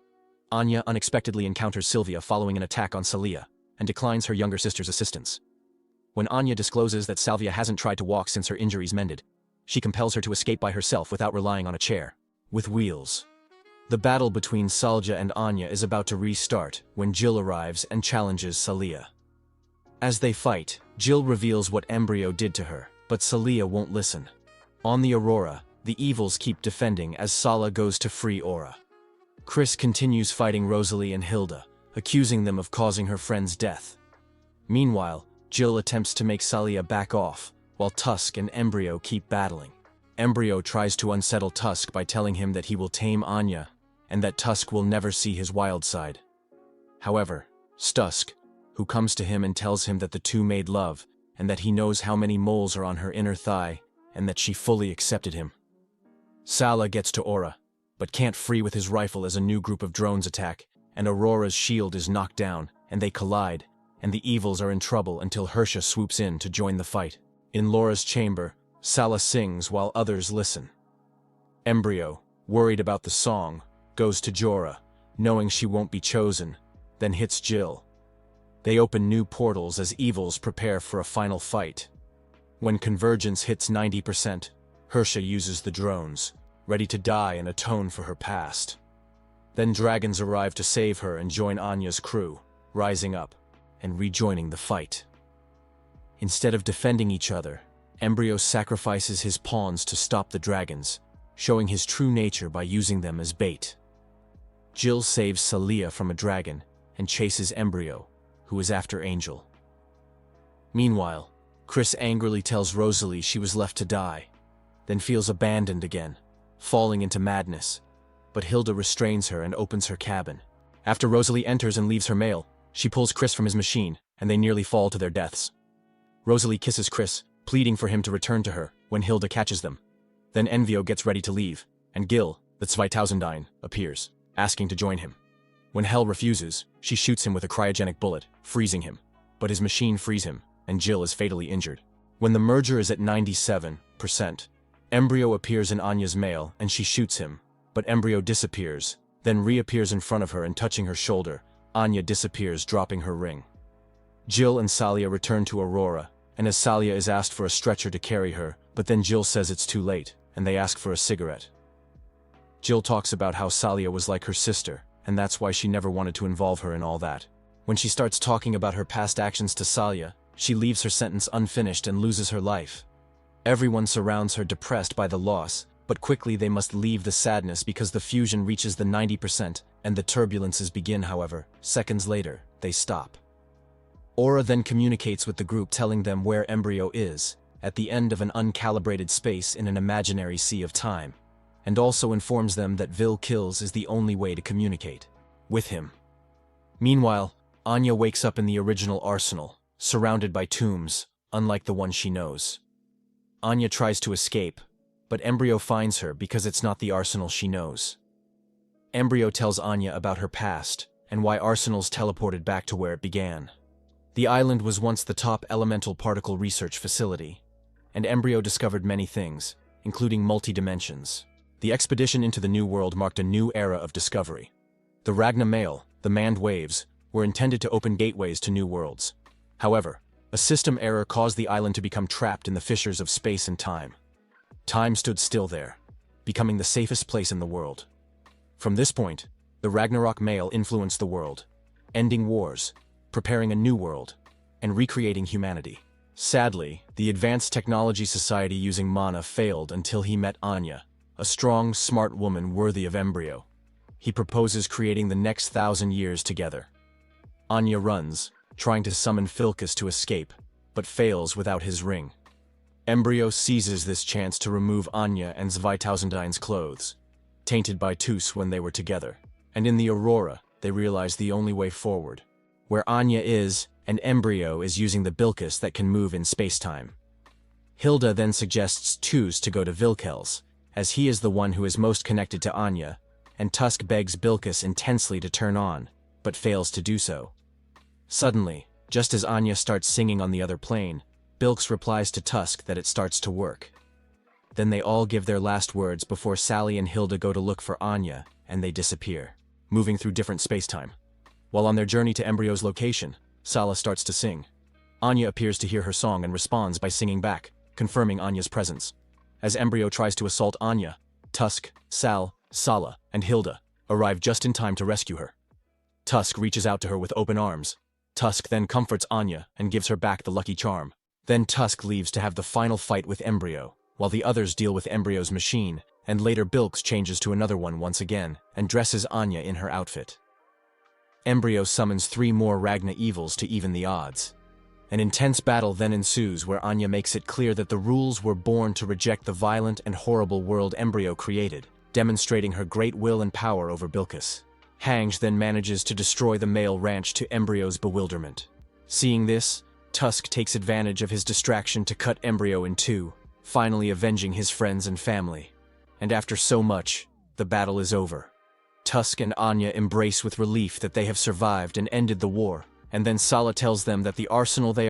Anya unexpectedly encounters Sylvia following an attack on Salia and declines her younger sister's assistance. When Anya discloses that Salvia hasn't tried to walk since her injuries mended, she compels her to escape by herself without relying on a chair, with wheels. The battle between Salja and Anya is about to restart when Jill arrives and challenges Salia. As they fight, Jill reveals what Embryo did to her, but Salia won't listen. On the Aurora, the evils keep defending as Sala goes to free Aura. Chris continues fighting Rosalie and Hilda, accusing them of causing her friend's death. Meanwhile, Jill attempts to make Salia back off, while Tusk and Embryo keep battling. Embryo tries to unsettle Tusk by telling him that he will tame Anya, and that Tusk will never see his wild side. However, Tusk, who comes to him and tells him that the two made love, and that he knows how many moles are on her inner thigh, and that she fully accepted him. Sala gets to Aura, but can't free with his rifle as a new group of drones attack, and Aurora's shield is knocked down, and they collide, and the evils are in trouble until Hersha swoops in to join the fight. In Laura's chamber, Sala sings while others listen. Embryo, worried about the song, goes to Jorah, knowing she won't be chosen, then hits Jill. They open new portals as evils prepare for a final fight. When convergence hits 90%, Hersha uses the drones, ready to die and atone for her past. Then dragons arrive to save her and join Anya's crew, rising up and rejoining the fight. Instead of defending each other, Embryo sacrifices his pawns to stop the dragons, showing his true nature by using them as bait. Jill saves Salia from a dragon and chases Embryo, who is after Angel. Meanwhile, Chris angrily tells Rosalie she was left to die, then feels abandoned again, falling into madness. But Hilda restrains her and opens her cabin. After Rosalie enters and leaves her mail, she pulls Chris from his machine, and they nearly fall to their deaths. Rosalie kisses Chris, pleading for him to return to her, when Hilda catches them. Then Envio gets ready to leave, and Gil, the Zweitausendine, appears, asking to join him. When Hel refuses, she shoots him with a cryogenic bullet, freezing him. But his machine frees him, and Jill is fatally injured. When the merger is at 97%, Embryo appears in Anya's mail, and she shoots him. But Embryo disappears, then reappears in front of her and touching her shoulder. Anya disappears, dropping her ring. Jill and Salia return to Aurora, and as Salia is asked for a stretcher to carry her, but then Jill says it's too late, and they ask for a cigarette. Jill talks about how Salia was like her sister, and that's why she never wanted to involve her in all that. When she starts talking about her past actions to Salia, she leaves her sentence unfinished and loses her life. Everyone surrounds her, depressed by the loss, but quickly they must leave the sadness because the fusion reaches the 90% and the turbulences begin. However, seconds later, they stop. Aura then communicates with the group, telling them where Embryo is, at the end of an uncalibrated space in an imaginary sea of time, and also informs them that Vil Kills is the only way to communicate with him. Meanwhile, Anya wakes up in the original arsenal, surrounded by tombs, unlike the one she knows. Anya tries to escape, but Embryo finds her because it's not the arsenal she knows. Embryo tells Anya about her past and why arsenals teleported back to where it began. The island was once the top elemental particle research facility, and Embryo discovered many things, including multi-dimensions. The expedition into the New World marked a new era of discovery. The Ragna Mail, the manned waves, were intended to open gateways to new worlds. However, a system error caused the island to become trapped in the fissures of space and time. Time stood still there, becoming the safest place in the world. From this point, the Ragnarok Mail influenced the world, ending wars, preparing a new world, and recreating humanity. Sadly, the Advanced Technology Society using mana failed until he met Anya, a strong, smart woman worthy of Embryo. He proposes creating the next 1,000 years together. Anya runs, trying to summon Filcus to escape, but fails without his ring. Embryo seizes this chance to remove Anya and Zweitausendine's clothes, tainted by Tus when they were together, and in the Aurora, they realize the only way forward, where Anya is, and Embryo is using the Bilkis that can move in space-time. Hilda then suggests Tus to go to Vilkel's, as he is the one who is most connected to Anya, and Tusk begs Bilkis intensely to turn on, but fails to do so. Suddenly, just as Anya starts singing on the other plane, Bilks replies to Tusk that it starts to work. Then they all give their last words before Sally and Hilda go to look for Anya, and they disappear, moving through different space-time. While on their journey to Embryo's location, Sala starts to sing. Anya appears to hear her song and responds by singing back, confirming Anya's presence. As Embryo tries to assault Anya, Tusk, Sal, Sala, and Hilda arrive just in time to rescue her. Tusk reaches out to her with open arms. Tusk then comforts Anya and gives her back the lucky charm. Then Tusk leaves to have the final fight with Embryo, while the others deal with Embryo's machine, and later Bilks changes to another one once again and dresses Anya in her outfit. Embryo summons 3 more Ragna evils to even the odds, An intense battle then ensues where Anya makes it clear that the rules were born to reject the violent and horrible world Embryo created, demonstrating her great will and power over Bilkis. Hange then manages to destroy the male ranch to Embryo's bewilderment. Seeing this, Tusk takes advantage of his distraction to cut Embryo in two, finally avenging his friends and family. And after so much, the battle is over. Tusk and Anya embrace with relief that they have survived and ended the war, and then Sala tells them that the arsenal they